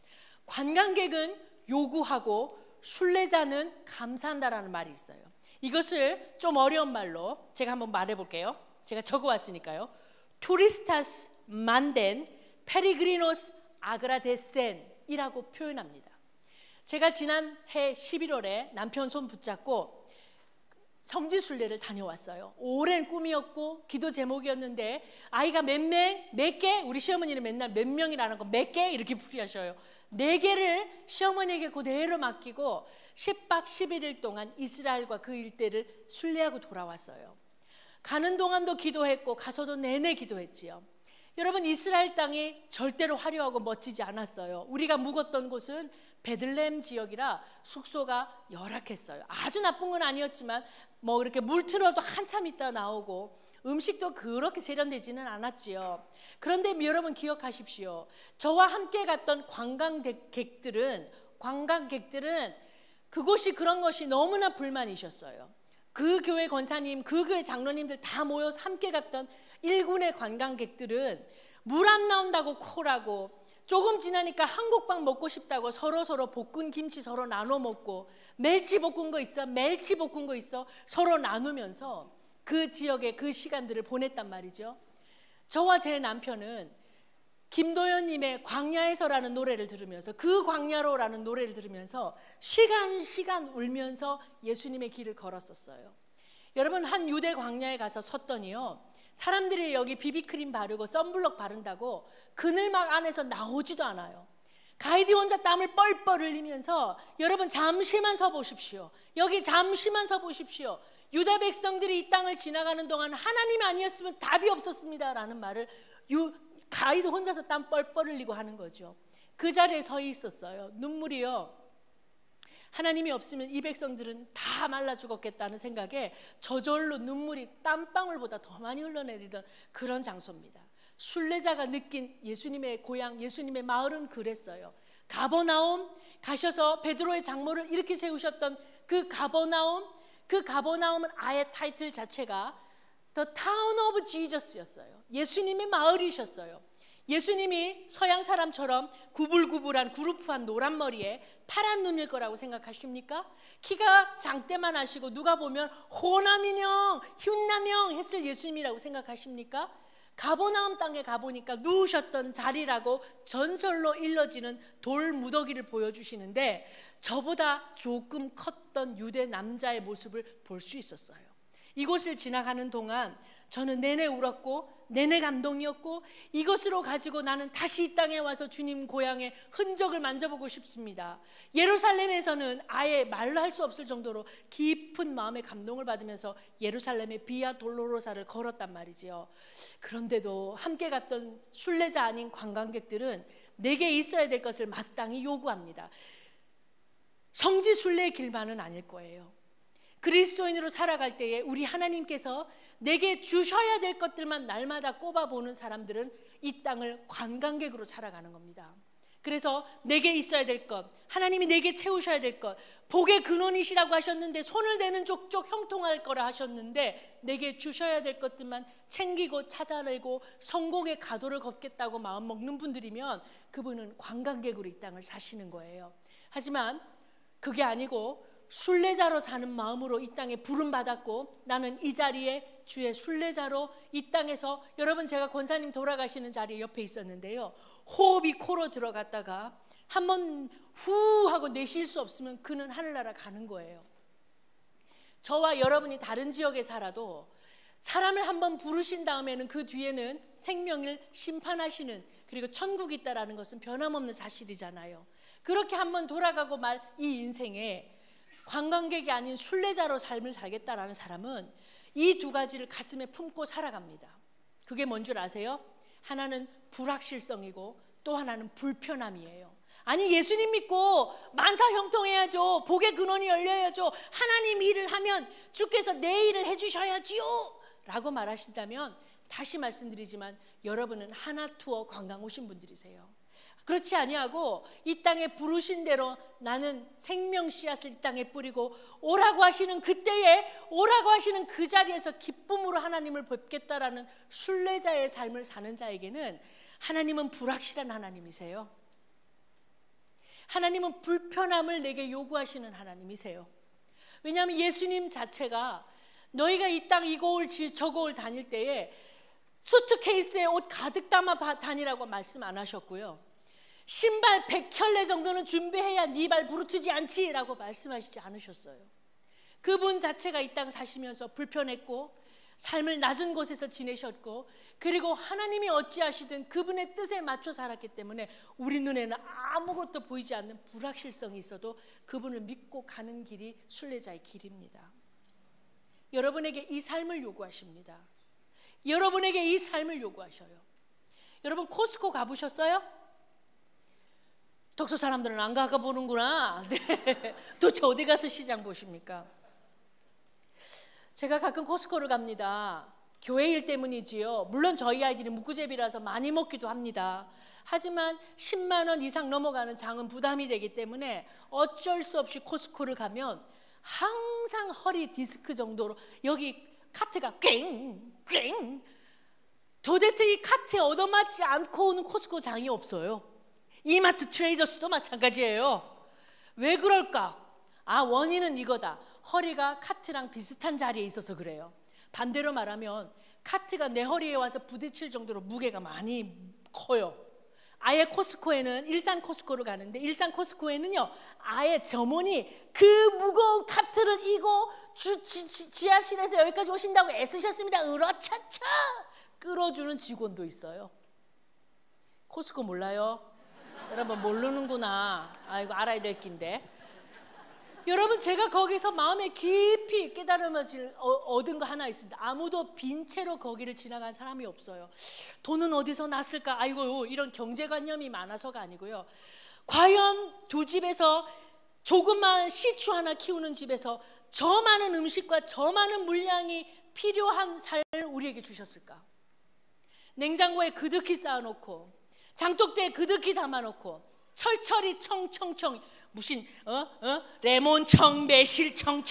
관광객은 요구하고 순례자는 감사한다라는 말이 있어요. 이것을 좀 어려운 말로 제가 한번 말해볼게요. 제가 적어왔으니까요. 투리스타스 만덴 페리그리노스 아그라데센이라고 표현합니다. 제가 지난해 11월에 남편 손 붙잡고 성지순례를 다녀왔어요. 오랜 꿈이었고 기도 제목이었는데, 아이가 몇 개? 우리 시어머니는 맨날 몇 명이라는 거 몇 개? 이렇게 풀이하셔요. 4개를 시어머니에게 그대로 맡기고 10박 11일 동안 이스라엘과 그 일대를 순례하고 돌아왔어요. 가는 동안도 기도했고 가서도 내내 기도했지요. 여러분, 이스라엘 땅이 절대로 화려하고 멋지지 않았어요. 우리가 묵었던 곳은 베들레헴 지역이라 숙소가 열악했어요. 아주 나쁜 건 아니었지만 뭐 이렇게 물 틀어도 한참 있다 나오고 음식도 그렇게 세련되지는 않았지요. 그런데 여러분 기억하십시오. 저와 함께 갔던 관광객들은 그곳이 그런 것이 너무나 불만이셨어요. 그 교회 권사님, 그 교회 장로님들 다 모여서 함께 갔던 1군의 관광객들은 물 안 나온다고 콜하고, 조금 지나니까 한국밥 먹고 싶다고 서로 볶은 김치 서로 나눠 먹고, 멸치 볶은 거 있어 서로 나누면서 그 지역의 그 시간들을 보냈단 말이죠. 저와 제 남편은 김도연님의 광야에서라는 노래를 들으면서, 그 광야로라는 노래를 들으면서 시간 울면서 예수님의 길을 걸었었어요. 여러분, 한 유대 광야에 가서 섰더니요, 사람들이 여기 비비크림 바르고 선블럭 바른다고 그늘막 안에서 나오지도 않아요. 가이드 혼자 땀을 뻘뻘 흘리면서, 여러분 잠시만 서 보십시오. 여기 잠시만 서 보십시오. 유다 백성들이 이 땅을 지나가는 동안 하나님이 아니었으면 답이 없었습니다 라는 말을 가이드 혼자서 땀 뻘뻘 흘리고 하는 거죠. 그 자리에 서 있었어요. 눈물이요, 하나님이 없으면 이 백성들은 다 말라 죽었겠다는 생각에 저절로 눈물이 땀방울보다 더 많이 흘러내리던 그런 장소입니다. 순례자가 느낀 예수님의 고향, 예수님의 마을은 그랬어요. 가버나움 가셔서 베드로의 장모를 이렇게 세우셨던 그 가버나움은 아예 타이틀 자체가 The Town of Jesus였어요. 예수님의 마을이셨어요. 예수님이 서양 사람처럼 구불구불한 구루프한 노란 머리에 파란 눈일 거라고 생각하십니까? 키가 장대만 하시고 누가 보면 호남인형, 흉남형 했을 예수님이라고 생각하십니까? 가버나움 땅에 가보니까 누우셨던 자리라고 전설로 일러지는 돌 무더기를 보여주시는데, 저보다 조금 컸던 유대 남자의 모습을 볼 수 있었어요. 이곳을 지나가는 동안 저는 내내 울었고 내내 감동이었고, 이것으로 가지고 나는 다시 이 땅에 와서 주님 고향의 흔적을 만져보고 싶습니다. 예루살렘에서는 아예 말로 할 수 없을 정도로 깊은 마음의 감동을 받으면서 예루살렘의 비아 돌로로사를 걸었단 말이지요. 그런데도 함께 갔던 순례자 아닌 관광객들은 내게 있어야 될 것을 마땅히 요구합니다. 성지 순례의 길만은 아닐 거예요. 그리스도인으로 살아갈 때에 우리 하나님께서 내게 주셔야 될 것들만 날마다 꼽아보는 사람들은 이 땅을 관광객으로 살아가는 겁니다. 그래서 내게 있어야 될 것, 하나님이 내게 채우셔야 될 것, 복의 근원이시라고 하셨는데 손을 대는 족족 형통할 거라 하셨는데 내게 주셔야 될 것들만 챙기고 찾아내고 성공의 가도를 걷겠다고 마음 먹는 분들이면 그분은 관광객으로 이 땅을 사시는 거예요. 하지만 그게 아니고 순례자로 사는 마음으로 이 땅에 부름 받았고, 나는 이 자리에 주의 순례자로 이 땅에서, 여러분 제가 권사님 돌아가시는 자리 옆에 있었는데요, 호흡이 코로 들어갔다가 한번 후 하고 내쉴 수 없으면 그는 하늘나라 가는 거예요. 저와 여러분이 다른 지역에 살아도 사람을 한번 부르신 다음에는 그 뒤에는 생명을 심판하시는, 그리고 천국이 있다라는 것은 변함없는 사실이잖아요. 그렇게 한번 돌아가고 말 이 인생에 관광객이 아닌 순례자로 삶을 살겠다라는 사람은 이 두 가지를 가슴에 품고 살아갑니다. 그게 뭔 줄 아세요? 하나는 불확실성이고 또 하나는 불편함이에요. 아니, 예수님 믿고 만사 형통해야죠. 복의 근원이 열려야죠. 하나님 일을 하면 주께서 내 일을 해주셔야지요 라고 말하신다면, 다시 말씀드리지만 여러분은 하나투어 관광 오신 분들이세요. 그렇지 아니하고 이 땅에 부르신 대로 나는 생명 씨앗을 이 땅에 뿌리고 오라고 하시는 그때에, 오라고 하시는 그 자리에서 기쁨으로 하나님을 뵙겠다라는 순례자의 삶을 사는 자에게는 하나님은 불확실한 하나님이세요. 하나님은 불편함을 내게 요구하시는 하나님이세요. 왜냐하면 예수님 자체가 너희가 이 땅 이곳을 저곳을 다닐 때에 수트케이스에 옷 가득 담아 다니라고 말씀 안 하셨고요. 신발 100켤레 정도는 준비해야 네 발 부르트지 않지 라고 말씀하시지 않으셨어요. 그분 자체가 이 땅 사시면서 불편했고 삶을 낮은 곳에서 지내셨고, 그리고 하나님이 어찌하시든 그분의 뜻에 맞춰 살았기 때문에 우리 눈에는 아무것도 보이지 않는 불확실성이 있어도 그분을 믿고 가는 길이 순례자의 길입니다. 여러분에게 이 삶을 요구하십니다. 여러분에게 이 삶을 요구하셔요. 여러분, 코스코 가보셨어요? 덕소 사람들은 안 가보는구나. 네. 도대체 어디 가서 시장 보십니까? 제가 가끔 코스코를 갑니다. 교회 일 때문이지요. 물론 저희 아이들이 묵구제비라서 많이 먹기도 합니다. 하지만 10만 원 이상 넘어가는 장은 부담이 되기 때문에 어쩔 수 없이 코스코를 가면 항상 허리 디스크 정도로 여기 카트가 꽹 도대체 이 카트에 얻어맞지 않고 오는 코스코 장이 없어요. 이마트 트레이더스도 마찬가지예요. 왜 그럴까? 원인은 이거다. 허리가 카트랑 비슷한 자리에 있어서 그래요. 반대로 말하면 카트가 내 허리에 와서 부딪힐 정도로 무게가 많이 커요. 아예 코스코에는, 일산 코스코를 가는데 일산 코스코에는요, 아예 점원이 그 무거운 카트를 이고 지하실에서 여기까지 오신다고 애쓰셨습니다. 으러차차 끌어주는 직원도 있어요. 코스코 몰라요? 여러분 모르는구나. 이거 알아야 될 낀데. 여러분, 제가 거기서 마음에 깊이 깨달음을 얻은 거 하나 있습니다. 아무도 빈 채로 거기를 지나간 사람이 없어요. 돈은 어디서 났을까? 아이고, 이런 경제관념이 많아서가 아니고요. 과연 두 집에서 조그만 시추 하나 키우는 집에서 저 많은 음식과 저 많은 물량이 필요한 삶을 우리에게 주셨을까? 냉장고에 그득히 쌓아놓고 장독대에 그득히 담아놓고 철철이 청청청 무슨 레몬청, 매실청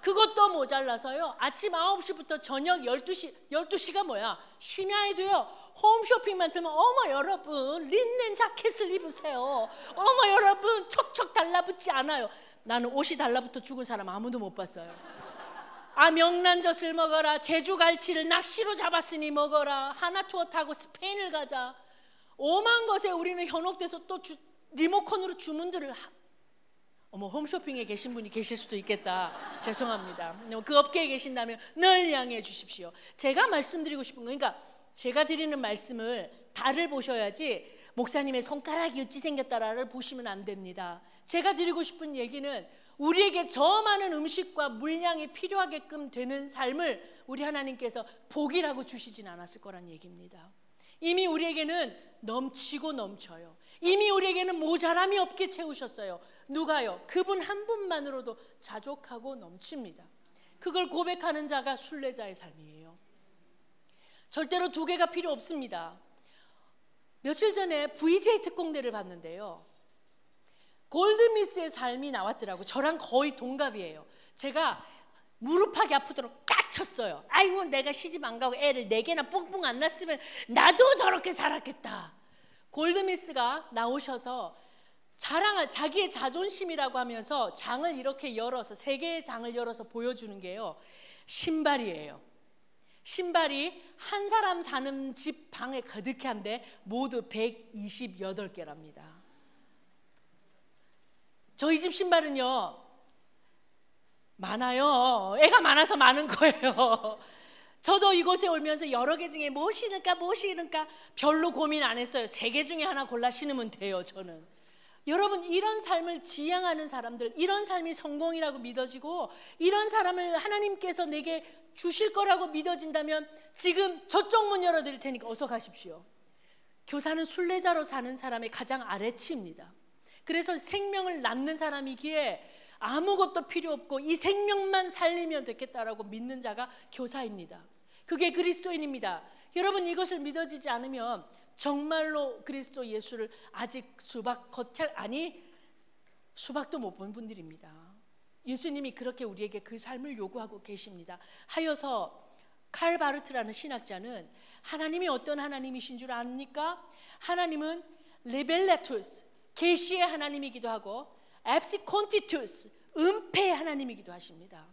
그것도 모자라서요. 아침 9시부터 저녁 12시가 뭐야? 심야에도요. 홈쇼핑만 들면 어머 여러분 린넨 자켓을 입으세요. 어머 여러분 척척 달라붙지 않아요. 나는 옷이 달라붙어 죽은 사람 아무도 못 봤어요. 명란젓을 먹어라. 제주 갈치를 낚시로 잡았으니 먹어라. 하나투어 타고 스페인을 가자. 오만 것에 우리는 현혹돼서 또 리모컨으로 주문들을 홈쇼핑에 계신 분이 계실 수도 있겠다. 죄송합니다. 그 업계에 계신다면 늘 양해해 주십시오. 제가 말씀드리고 싶은 거, 그러니까 제가 드리는 말씀을 달을 보셔야지 목사님의 손가락이 어찌 생겼다라를 보시면 안 됩니다. 제가 드리고 싶은 얘기는 우리에게 저 많은 음식과 물량이 필요하게끔 되는 삶을 우리 하나님께서 복이라고 주시진 않았을 거란 얘기입니다. 이미 우리에게는 넘치고 넘쳐요. 이미 우리에게는 모자람이 없게 채우셨어요. 누가요? 그분 한 분만으로도 자족하고 넘칩니다. 그걸 고백하는 자가 순례자의 삶이에요. 절대로 두 개가 필요 없습니다. 며칠 전에 VJ 특공대를 봤는데요, 골드미스의 삶이 나왔더라고요. 저랑 거의 동갑이에요. 제가 무릎하기 아프도록 딱 쳤어요. 아이고 내가 시집 안 가고 애를 4개나 뿡뿡 안 낳았으면 나도 저렇게 살았겠다. 골드미스가 나오셔서 자랑할 자기의 자존심이라고 하면서 장을 이렇게 열어서 3개의 장을 열어서 보여주는 게요, 신발이에요. 신발이 한 사람 사는 집 방에 가득히 한데 모두 128개랍니다. 저희 집 신발은요 많아요. 애가 많아서 많은 거예요. 저도 이곳에 오면서 여러 개 중에 뭐 신을까 별로 고민 안 했어요. 3개 중에 하나 골라 신으면 돼요. 저는 여러분, 이런 삶을 지향하는 사람들, 이런 삶이 성공이라고 믿어지고 이런 사람을 하나님께서 내게 주실 거라고 믿어진다면 지금 저쪽 문 열어드릴 테니까 어서 가십시오. 교사는 순례자로 사는 사람의 가장 아래치입니다. 그래서 생명을 낳는 사람이기에 아무것도 필요 없고 이 생명만 살리면 되겠다라고 믿는 자가 교사입니다. 그게 그리스도인입니다. 여러분, 이것을 믿어지지 않으면 정말로 그리스도 예수를 아직 수박도 못 본 분들입니다. 예수님이 그렇게 우리에게 그 삶을 요구하고 계십니다. 하여서 칼 바르트라는 신학자는 하나님이 어떤 하나님이신 줄 아십니까? 하나님은 레벨레투스, 계시의 하나님이기도 하고 앱시콘티투스, 은폐의 하나님이기도 하십니다.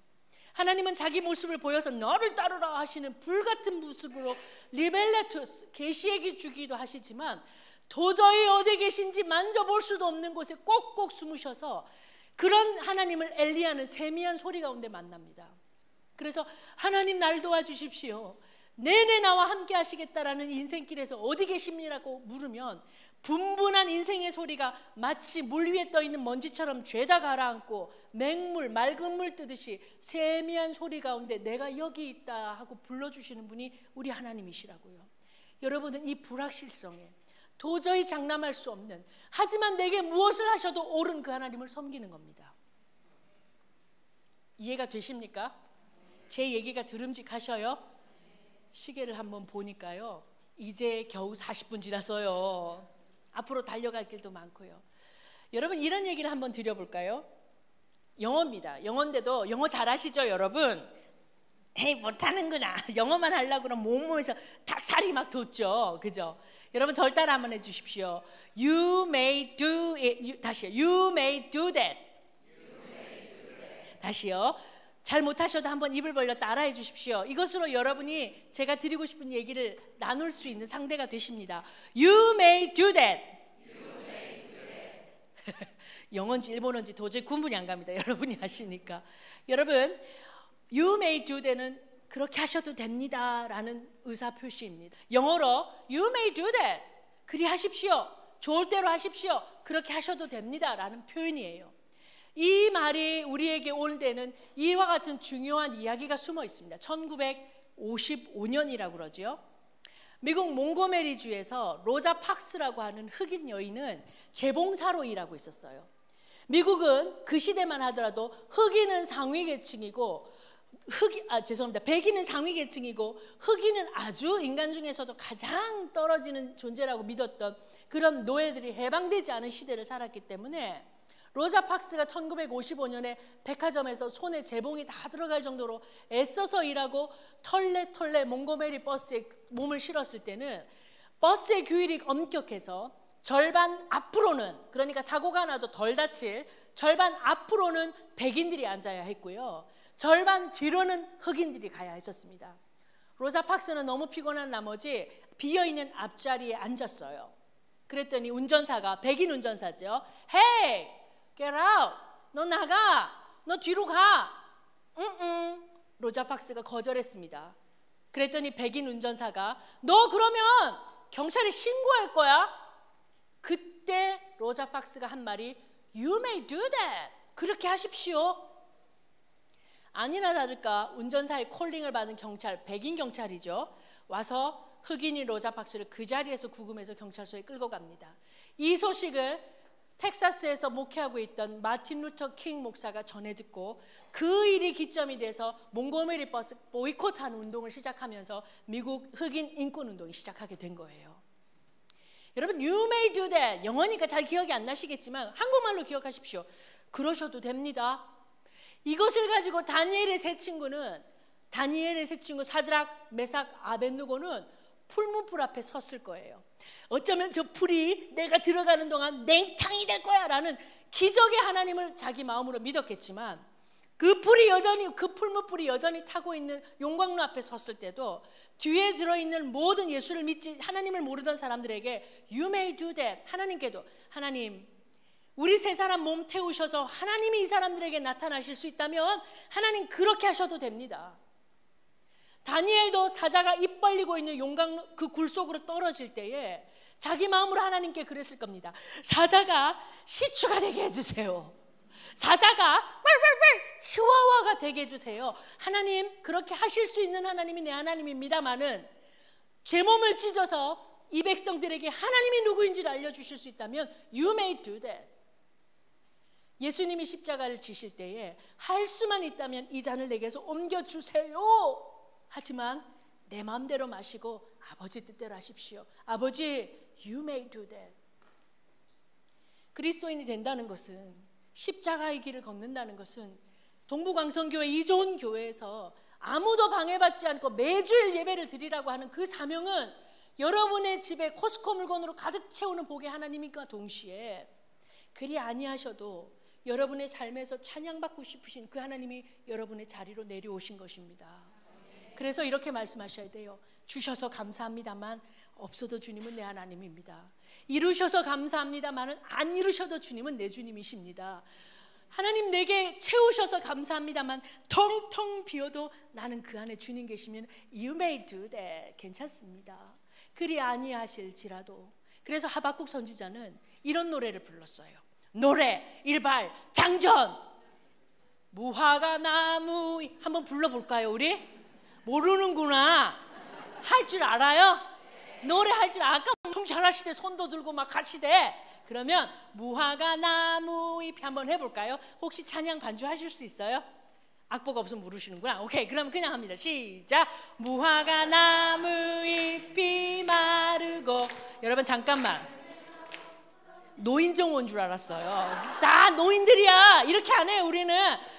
하나님은 자기 모습을 보여서 너를 따르라 하시는 불같은 모습으로 리벨레투스, 계시에게 주기도 하시지만 도저히 어디 계신지 만져볼 수도 없는 곳에 꼭꼭 숨으셔서 그런 하나님을 엘리야는 세미한 소리 가운데 만납니다. 그래서 하나님 날 도와주십시오, 내내 나와 함께 하시겠다라는 인생길에서 어디 계십니라고 물으면 분분한 인생의 소리가 마치 물 위에 떠있는 먼지처럼 죄다 가라앉고 맹물, 맑은 물 뜨듯이 세미한 소리 가운데 내가 여기 있다 하고 불러주시는 분이 우리 하나님이시라고요. 여러분은 이 불확실성에 도저히 장담할 수 없는, 하지만 내게 무엇을 하셔도 옳은 그 하나님을 섬기는 겁니다. 이해가 되십니까? 제 얘기가 들음직하셔요? 시계를 한번 보니까요, 이제 겨우 40분 지났어요. 앞으로 달려갈 길도 많고요. 여러분, 이런 얘기를 한번 드려볼까요? 영어입니다. 영어인데도 영어 잘하시죠 여러분? 에이, 못하는구나. 영어만 하려고 그러면 몸에서 닭살이 막 돋죠. 그죠? 여러분, 절 따라 한번 해주십시오. You may do it. 다시요. You may do that. 다시요. 잘 못하셔도 한번 입을 벌려 따라해 주십시오. 이것으로 여러분이 제가 드리고 싶은 얘기를 나눌 수 있는 상대가 되십니다. You may do that. 영어인지 일본어인지 도저히 구분이 안 갑니다. 여러분이 하시니까. 여러분, You may do that은 그렇게 하셔도 됩니다 라는 의사표시입니다. 영어로 You may do that, 그리 하십시오, 좋을 대로 하십시오, 그렇게 하셔도 됩니다 라는 표현이에요. 이 말이 우리에게 올 때는 이와 같은 중요한 이야기가 숨어 있습니다. 1955년이라고 그러죠. 미국 몽고메리주에서 로자 팍스라고 하는 흑인 여인은 재봉사로 일하고 있었어요. 미국은 그 시대만 하더라도 흑인은 상위 계층이고 백인은 상위 계층이고 흑인은 아주 인간 중에서도 가장 떨어지는 존재라고 믿었던 그런 노예들이 해방되지 않은 시대를 살았기 때문에 로자 팍스가 1955년에 백화점에서 손에 재봉이 다 들어갈 정도로 애써서 일하고 털레 몽고메리 버스에 몸을 실었을 때는 버스의 규율이 엄격해서 절반 앞으로는, 그러니까 사고가 나도 덜 다칠 절반 앞으로는 백인들이 앉아야 했고요, 절반 뒤로는 흑인들이 가야 했었습니다. 로자 팍스는 너무 피곤한 나머지 비어있는 앞자리에 앉았어요. 그랬더니 운전사가, 백인 운전사죠, Hey, get out, 너 나가, 너 뒤로 가. 로자 팍스가 거절했습니다. 그랬더니 백인 운전사가 너 그러면 경찰에 신고할 거야. 그때 로자 팍스가 한 말이 You may do that, 그렇게 하십시오. 아니나 다를까 운전사의 콜링을 받은 경찰, 백인 경찰이죠, 와서 흑인인 로자 팍스를 그 자리에서 구금해서 경찰서에 끌고 갑니다. 이 소식을 텍사스에서 목회하고 있던 마틴 루터 킹 목사가 전해 듣고 그 일이 기점이 돼서 몽고메리 버스 보이콧하는 운동을 시작하면서 미국 흑인 인권 운동이 시작하게 된 거예요. 여러분, You may do that, 영어니까 잘 기억이 안 나시겠지만 한국말로 기억하십시오. 그러셔도 됩니다. 이것을 가지고 다니엘의 세 친구 사드락, 메삭, 아벳느고는 풀무불 앞에 섰을 거예요. 어쩌면 저 풀이 내가 들어가는 동안 냉탕이 될 거야 라는 기적의 하나님을 자기 마음으로 믿었겠지만 그 풀무불이 여전히 타고 있는 용광로 앞에 섰을 때도 뒤에 들어있는 모든 예수를 믿지 하나님을 모르던 사람들에게 You may do that, 하나님께도 하나님 우리 세 사람 몸 태우셔서 하나님이 이 사람들에게 나타나실 수 있다면 하나님 그렇게 하셔도 됩니다. 다니엘도 사자가 입 벌리고 있는 용광 그 굴 속으로 떨어질 때에 자기 마음으로 하나님께 그랬을 겁니다. 사자가 시추가 되게 해주세요. 사자가 시와와가 되게 해주세요. 하나님 그렇게 하실 수 있는 하나님이 내 하나님입니다마는 제 몸을 찢어서 이 백성들에게 하나님이 누구인지를 알려주실 수 있다면 You may do that. 예수님이 십자가를 지실 때에 할 수만 있다면 이 잔을 내게서 옮겨주세요. 하지만 내 마음대로 마시고 아버지 뜻대로 하십시오. 아버지 You may do that. 그리스도인이 된다는 것은, 십자가의 길을 걷는다는 것은 동부광성교회 이 좋은 교회에서 아무도 방해받지 않고 매주일 예배를 드리라고 하는 그 사명은 여러분의 집에 코스코 물건으로 가득 채우는 복의 하나님과 동시에 그리 아니하셔도 여러분의 삶에서 찬양받고 싶으신 그 하나님이 여러분의 자리로 내려오신 것입니다. 그래서 이렇게 말씀하셔야 돼요. 주셔서 감사합니다만 없어도 주님은 내 하나님입니다. 이루셔서 감사합니다만 안 이루셔도 주님은 내 주님이십니다. 하나님 내게 채우셔서 감사합니다만 텅텅 비어도 나는 그 안에 주님 계시면 You may do that. 괜찮습니다. 그리 아니하실지라도. 그래서 하박국 선지자는 이런 노래를 불렀어요. 노래 일발 장전. 무화과 나무. 한번 불러볼까요 우리? 모르는구나. 할 줄 알아요? 노래 할 줄 아까 엄청 잘하시대. 손도 들고 막 하시대. 그러면 무화과 나무 잎 한번 해볼까요? 혹시 찬양 반주하실 수 있어요? 악보가 없으면 모르시는구나. 오케이, 그럼 그냥 합니다. 시작. 무화과 나무 잎이 마르고. 여러분 잠깐만. 노인정 온 줄 알았어요. 다 노인들이야. 이렇게 안 해요. 우리는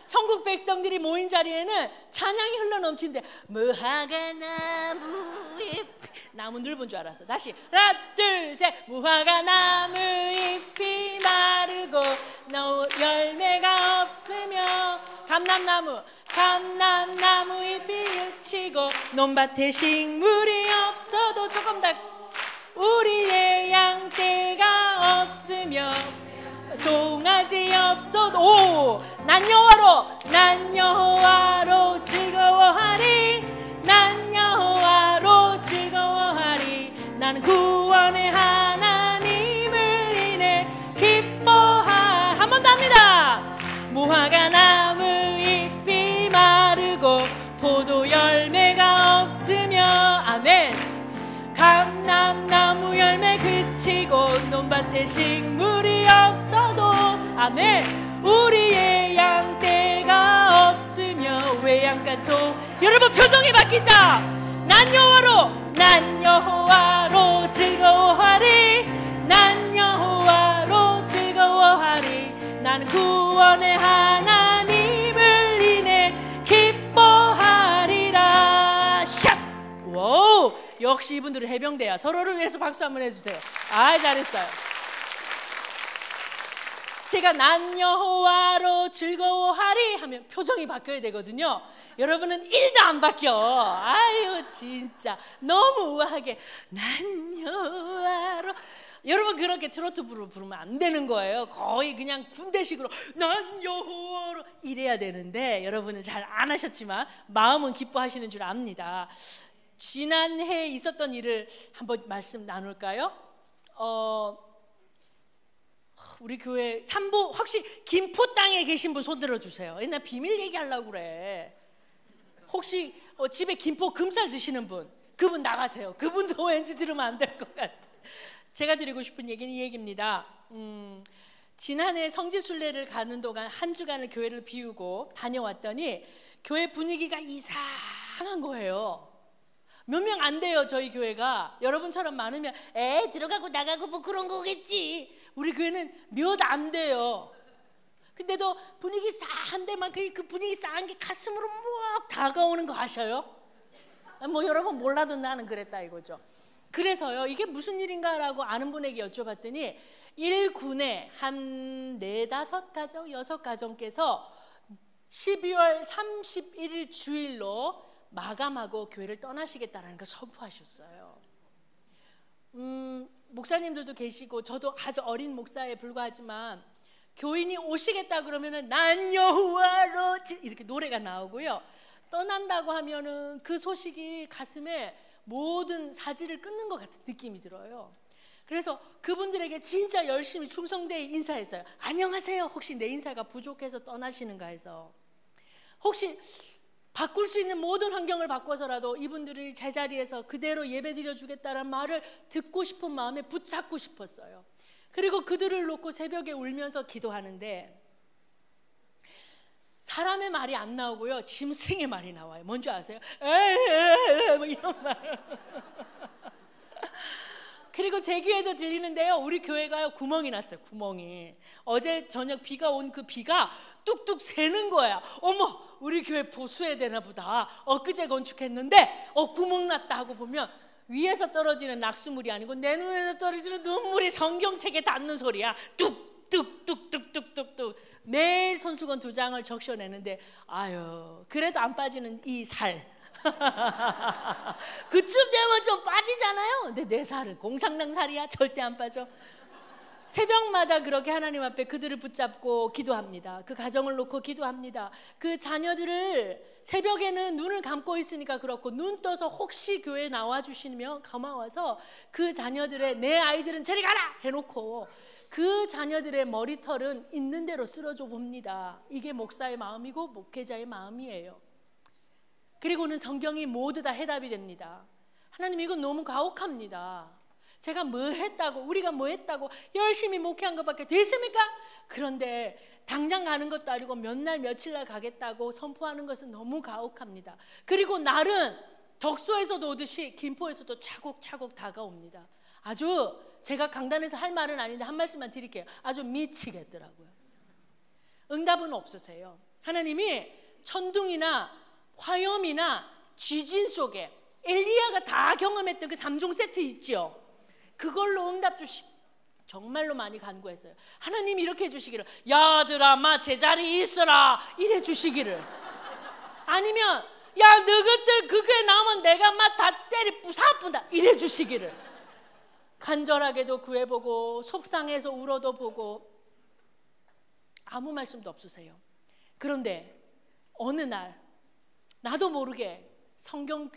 천국 백성들이 모인 자리에는 찬양이 흘러넘치는데 무화과 나무 잎. 나무 넓은 줄 알았어. 다시 하나 둘 셋. 무화과 나무 잎이 마르고 열매가 없으며 감람나무 잎이 그치고 논밭에 식물이 없어도 조금 더 우리의 양떼가 없으며 송아지 없어도 난 여호와로 즐거워하리. 난 여호와로 즐거워하리. 나는 구원의 하나님을 인해 기뻐하. 한 번 더 합니다. 무화과 나무 잎이 마르고 포도 열매가 없으며 아멘. 감람나무 열매 그치고 논밭에 식물이 없어도 아멘. 우리의 양떼가 없으며 외양간 소. 여러분 표정이 바뀌자. 난 여호와로 즐거워하리. 난 여호와로 즐거워하리. 나는 구원의 하나님을 인해 기뻐하리라. 샷! 와우! 역시 이분들은 해병대야. 서로를 위해서 박수 한번 해주세요. 아, 잘했어요. 제가 난 여호와로 즐거워하리 하면 표정이 바뀌어야 되거든요. 여러분은 1도 안 바뀌어. 아유 진짜 너무 우아하게 난 여호와로. 여러분 그렇게 트로트 부르면 안 되는 거예요. 거의 그냥 군대식으로 난 여호와로 이래야 되는데 여러분은 잘 안 하셨지만 마음은 기뻐하시는 줄 압니다. 지난해 있었던 일을 한번 말씀 나눌까요? 우리 교회 삼부 혹시 김포 땅에 계신 분 손 들어주세요. 옛날 비밀 얘기하려고 그래. 혹시 집에 김포 금살 드시는 분, 그분 나가세요. 그분도 왠지 들으면 안 될 것 같아. 제가 드리고 싶은 얘기는 이 얘기입니다. 지난해 성지순례를 가는 동안 한 주간을 교회를 비우고 다녀왔더니 교회 분위기가 이상한 거예요. 몇 명 안 돼요. 저희 교회가 여러분처럼 많으면 들어가고 나가고 뭐 그런 거겠지. 우리 교회는 몇 안 돼요. 근데도 분위기 싸한데만 그 분위기 싸한 게 가슴으로 막 다가오는 거 아셔요? 뭐 여러분 몰라도 나는 그랬다 이거죠. 그래서요 이게 무슨 일인가라고 아는 분에게 여쭤봤더니 1군에 한 4-5가정 6가정께서 12월 31일 주일로 마감하고 교회를 떠나시겠다라는 걸 선포하셨어요. 목사님들도 계시고 저도 아주 어린 목사에 불과하지만 교인이 오시겠다 그러면은 난 여호와로 이렇게 노래가 나오고요. 떠난다고 하면은 그 소식이 가슴에 모든 사지를 끊는 것 같은 느낌이 들어요. 그래서 그분들에게 진짜 열심히 충성되게 인사했어요. 안녕하세요. 혹시 내 인사가 부족해서 떠나시는가 해서, 혹시 바꿀 수 있는 모든 환경을 바꿔서라도 이분들이 제자리에서 그대로 예배드려 주겠다는 말을 듣고 싶은 마음에 붙잡고 싶었어요. 그리고 그들을 놓고 새벽에 울면서 기도하는데 사람의 말이 안 나오고요, 짐승의 말이 나와요. 뭔지 아세요? 에에에 뭐 이런 말. 그리고 제 귀에도 들리는데요, 우리 교회가요 구멍이 났어요. 구멍이. 어제 저녁 비가 온 그 비가 뚝뚝 새는 거야. 어머, 우리 교회 보수해야 되나 보다. 엊그제 건축했는데 구멍 났다 하고 보면 위에서 떨어지는 낙수물이 아니고 내 눈에서 떨어지는 눈물이 성경책에 닿는 소리야. 뚝뚝뚝뚝뚝뚝뚝. 매일 손수건 2장을 적셔내는데 아유, 그래도 안 빠지는 이 살. 그쯤 되면 좀 빠지잖아요. 근데 내 살은 공상당 살이야. 절대 안 빠져. 새벽마다 그렇게 하나님 앞에 그들을 붙잡고 기도합니다. 그 가정을 놓고 기도합니다. 그 자녀들을 새벽에는 눈을 감고 있으니까 그렇고 눈 떠서 혹시 교회에 나와주시면 고마워서 그 자녀들의 내 아이들은 저리 가라 해놓고 그 자녀들의 머리털은 있는 대로 쓸어줘 봅니다. 이게 목사의 마음이고 목회자의 마음이에요. 그리고는 성경이 모두 다 해답이 됩니다. 하나님, 이건 너무 가혹합니다. 제가 뭐 했다고, 우리가 뭐 했다고 열심히 목회한 것밖에 됐습니까? 그런데 당장 가는 것도 아니고 몇 날 며칠 날 가겠다고 선포하는 것은 너무 가혹합니다. 그리고 날은 덕소에서도 오듯이 김포에서도 차곡차곡 다가옵니다. 아주 제가 강단에서 할 말은 아닌데 한 말씀만 드릴게요. 아주 미치겠더라고요. 응답은 없으세요. 하나님이 천둥이나 화염이나 지진 속에 엘리야가 다 경험했던 그 3종 세트 있죠. 그걸로 응답 정말로 많이 간구했어요. 하나님 이렇게 해주시기를, 야들아 마 제자리 있어라 이래 주시기를, 아니면 야 너희들 그 교회 나오면 내가 막 다 때리 부사뿐다 이래 주시기를 간절하게도 구해보고 속상해서 울어도 보고 아무 말씀도 없으세요. 그런데 어느 날 나도 모르게 성경을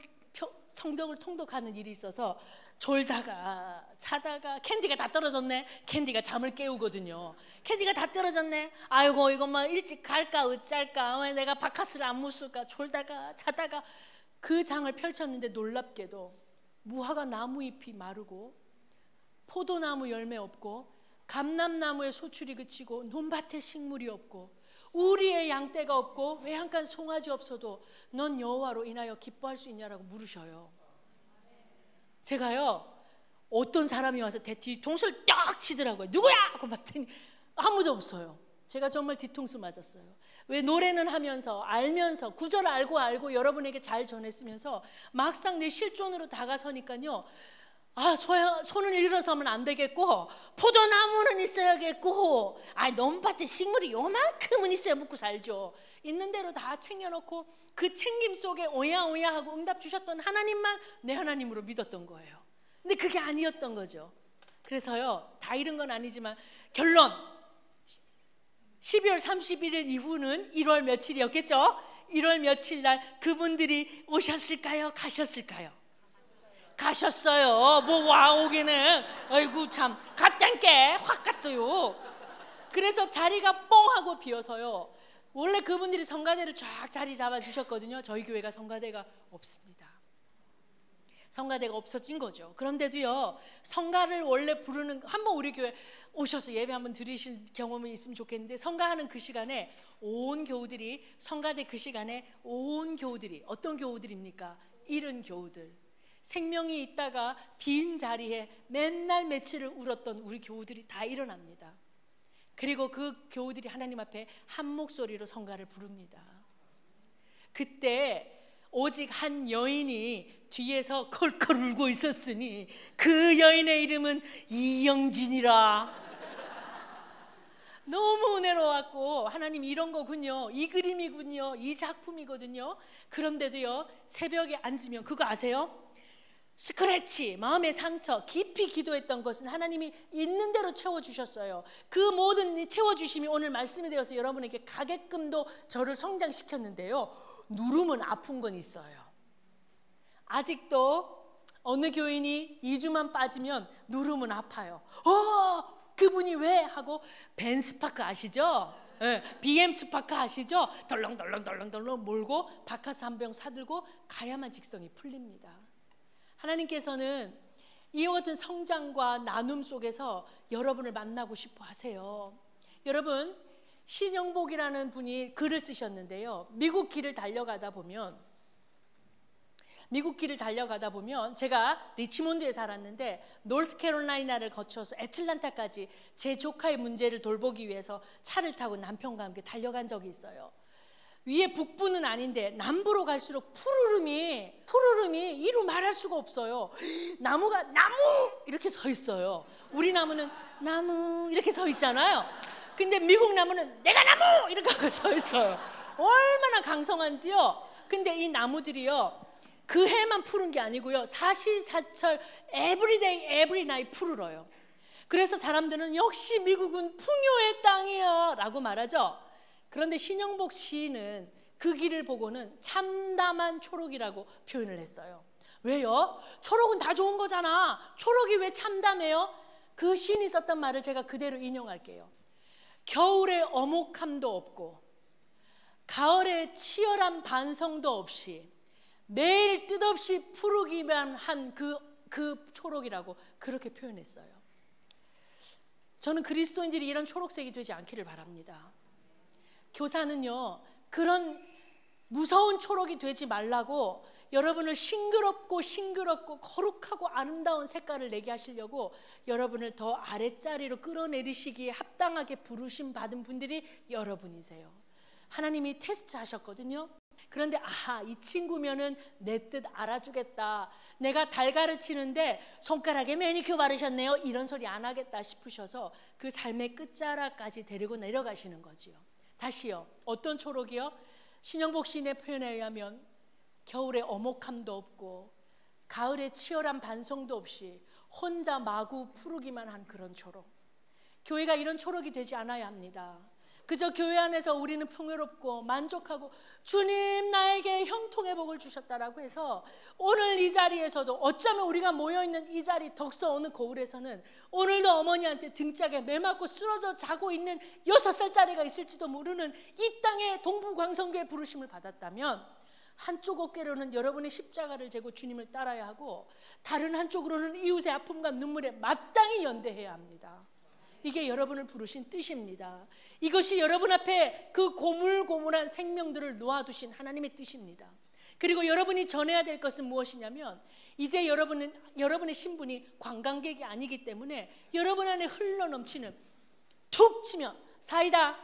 통독하는 일이 있어서 졸다가 자다가 캔디가 다 떨어졌네. 캔디가 잠을 깨우거든요. 캔디가 다 떨어졌네. 아이고 이거 뭐 일찍 갈까 어쩔까, 왜 내가 바카스를 안 묻을까. 졸다가 자다가 그 장을 펼쳤는데 놀랍게도 무화과 나무잎이 마르고 포도나무 열매 없고 감람나무의 소출이 그치고 논밭에 식물이 없고 우리의 양떼가 없고 외양간 송아지 없어도 넌 여호와로 인하여 기뻐할 수 있냐라고 물으셔요. 제가요 어떤 사람이 와서 제 뒤통수를 딱 치더라고요. 누구야? 하고 봤더니 아무도 없어요. 제가 정말 뒤통수 맞았어요. 왜 노래는 하면서 알면서 구절 알고 여러분에게 잘 전했으면서 막상 내 실존으로 다가서니까요, 손을 일어서면 안 되겠고 포도나무는 있어야겠고 논밭에 식물이 요만큼은 있어야 먹고 살죠. 있는 대로 다 챙겨놓고 그 챙김 속에 오야오야 하고 응답 주셨던 하나님만 내 하나님으로 믿었던 거예요. 근데 그게 아니었던 거죠. 그래서요, 다 잃은 건 아니지만 결론 12월 31일 이후는 1월 며칠이었겠죠. 1월 며칠 날 그분들이 오셨을까요? 가셨을까요? 가셨어요. 뭐 와 오기는 아이고 참 갓땡께 확 갔어요. 그래서 자리가 뻥 하고 비어서요, 원래 그분들이 성가대를 쫙 자리 잡아 주셨거든요. 저희 교회가 성가대가 없습니다. 성가대가 없어진 거죠. 그런데도요, 성가를 원래 부르는, 한번 우리 교회 오셔서 예배 한번 드리실 경험이 있으면 좋겠는데, 성가하는 그 시간에 온 교우들이, 성가대 그 시간에 온 교우들이, 어떤 교우들입니까? 잃은 교우들, 생명이 있다가 빈 자리에 맨날 며칠을 울었던 우리 교우들이 다 일어납니다. 그리고 그 교우들이 하나님 앞에 한 목소리로 성가를 부릅니다. 그때 오직 한 여인이 뒤에서 컬컬 울고 있었으니 그 여인의 이름은 이영진이라. 너무 은혜로웠고, 하나님 이런 거군요, 이 그림이군요, 이 작품이거든요. 그런데도요, 새벽에 앉으면 그거 아세요? 스크래치, 마음의 상처, 깊이 기도했던 것은 하나님이 있는 대로 채워주셨어요. 그 모든 채워주심이 오늘 말씀이 되어서 여러분에게 가게끔도 저를 성장시켰는데요, 누르면 아픈 건 있어요. 아직도 어느 교인이 2주만 빠지면 누르면 아파요. 그분이 왜? 하고 벤 스파크 아시죠? 네, BM 스파크 아시죠? 덜렁덜렁 몰고 바카스 한 병 사들고 가야만 직성이 풀립니다. 하나님께서는 이와 같은 성장과 나눔 속에서 여러분을 만나고 싶어 하세요. 여러분, 신영복이라는 분이 글을 쓰셨는데요, 미국 길을 달려가다 보면 제가 리치몬드에 살았는데 노스캐롤라이나를 거쳐서 애틀란타까지 제 조카의 문제를 돌보기 위해서 차를 타고 남편과 함께 달려간 적이 있어요. 위에 북부는 아닌데 남부로 갈수록 푸르름이 이루 말할 수가 없어요. 나무가 나무 이렇게 서 있어요. 우리 나무는 나무 이렇게 서 있잖아요. 근데 미국 나무는 내가 나무 이렇게 하고 서 있어요. 얼마나 강성한지요. 근데 이 나무들이요, 그 해만 푸른 게 아니고요, 사시사철 에브리데이 에브리나잇 푸르러요. 그래서 사람들은 역시 미국은 풍요의 땅이야 라고 말하죠. 그런데 신영복 시인은 그 길을 보고는 참담한 초록이라고 표현을 했어요. 왜요? 초록은 다 좋은 거잖아. 초록이 왜 참담해요? 그 시인이 썼던 말을 제가 그대로 인용할게요. 겨울에 어목함도 없고 가을에 치열한 반성도 없이 매일 뜻없이 푸르기만 한 그 초록이라고 그렇게 표현했어요. 저는 그리스도인들이 이런 초록색이 되지 않기를 바랍니다. 교사는요, 그런 무서운 초록이 되지 말라고 여러분을 싱그럽고 거룩하고 아름다운 색깔을 내게 하시려고 여러분을 더 아랫자리로 끌어내리시기에 합당하게 부르심 받은 분들이 여러분이세요. 하나님이 테스트 하셨거든요. 그런데 이 친구면은 내 뜻 알아주겠다, 내가 달 가르치는데 손가락에 매니큐어 바르셨네요, 이런 소리 안 하겠다 싶으셔서 그 삶의 끝자락까지 데리고 내려가시는 거지요. 다시요, 어떤 초록이요? 신영복 시인의 표현에 의하면 겨울에 어목함도 없고 가을에 치열한 반성도 없이 혼자 마구 푸르기만 한 그런 초록. 교회가 이런 초록이 되지 않아야 합니다. 그저 교회 안에서 우리는 평화롭고 만족하고 주님 나에게 형통의 복을 주셨다라고 해서 오늘 이 자리에서도 어쩌면 우리가 모여있는 이 자리 덕서 어느 거울에서는 오늘도 어머니한테 등짝에 매 맞고 쓰러져 자고 있는 6살짜리가 있을지도 모르는 이 땅의 동부광성교회 부르심을 받았다면, 한쪽 어깨로는 여러분의 십자가를 재고 주님을 따라야 하고 다른 한쪽으로는 이웃의 아픔과 눈물에 마땅히 연대해야 합니다. 이게 여러분을 부르신 뜻입니다. 이것이 여러분 앞에 그 고물고물한 생명들을 놓아두신 하나님의 뜻입니다. 그리고 여러분이 전해야 될 것은 무엇이냐면, 이제 여러분의 신분이 관광객이 아니기 때문에 여러분 안에 흘러넘치는, 툭 치면 사이다,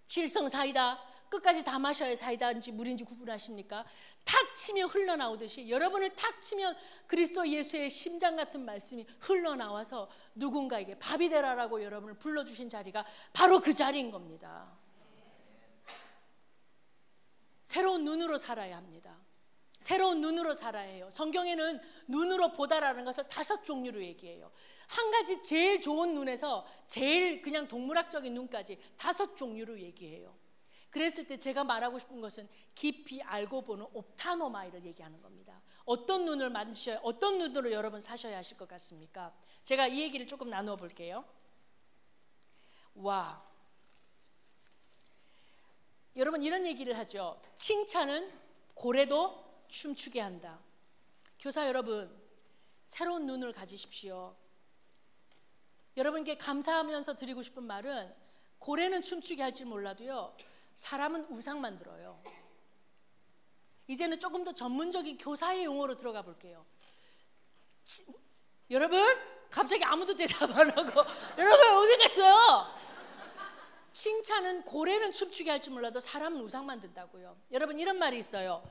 칠성 사이다, 끝까지 다 마셔야 사이다인지 물인지 구분하십니까? 탁 치면 흘러나오듯이 여러분을 탁 치면 그리스도 예수의 심장 같은 말씀이 흘러나와서 누군가에게 밥이 되라라고 여러분을 불러주신 자리가 바로 그 자리인 겁니다. 새로운 눈으로 살아야 합니다. 새로운 눈으로 살아야 해요. 성경에는 눈으로 보다라는 것을 5종류로 얘기해요. 한 가지 제일 좋은 눈에서 제일 그냥 동물학적인 눈까지 5종류로 얘기해요. 그랬을 때 제가 말하고 싶은 것은 깊이 알고 보는 옵타노마이를 얘기하는 겁니다. 어떤 눈을 만드셔야, 어떤 눈으로 여러분 사셔야 하실 것 같습니까? 제가 이 얘기를 조금 나누어 볼게요. 여러분 이런 얘기를 하죠. 칭찬은 고래도 춤추게 한다. 교사 여러분, 새로운 눈을 가지십시오. 여러분께 감사하면서 드리고 싶은 말은, 고래는 춤추게 할지 몰라도요, 사람은 우상 만들어요. 이제는 조금 더 전문적인 교사의 용어로 들어가 볼게요. 여러분, 갑자기 아무도 대답 안 하고 여러분 어디 갔어요? 칭찬은 고래는 춤추게 할지 몰라도 사람은 우상 만든다고요. 여러분 이런 말이 있어요.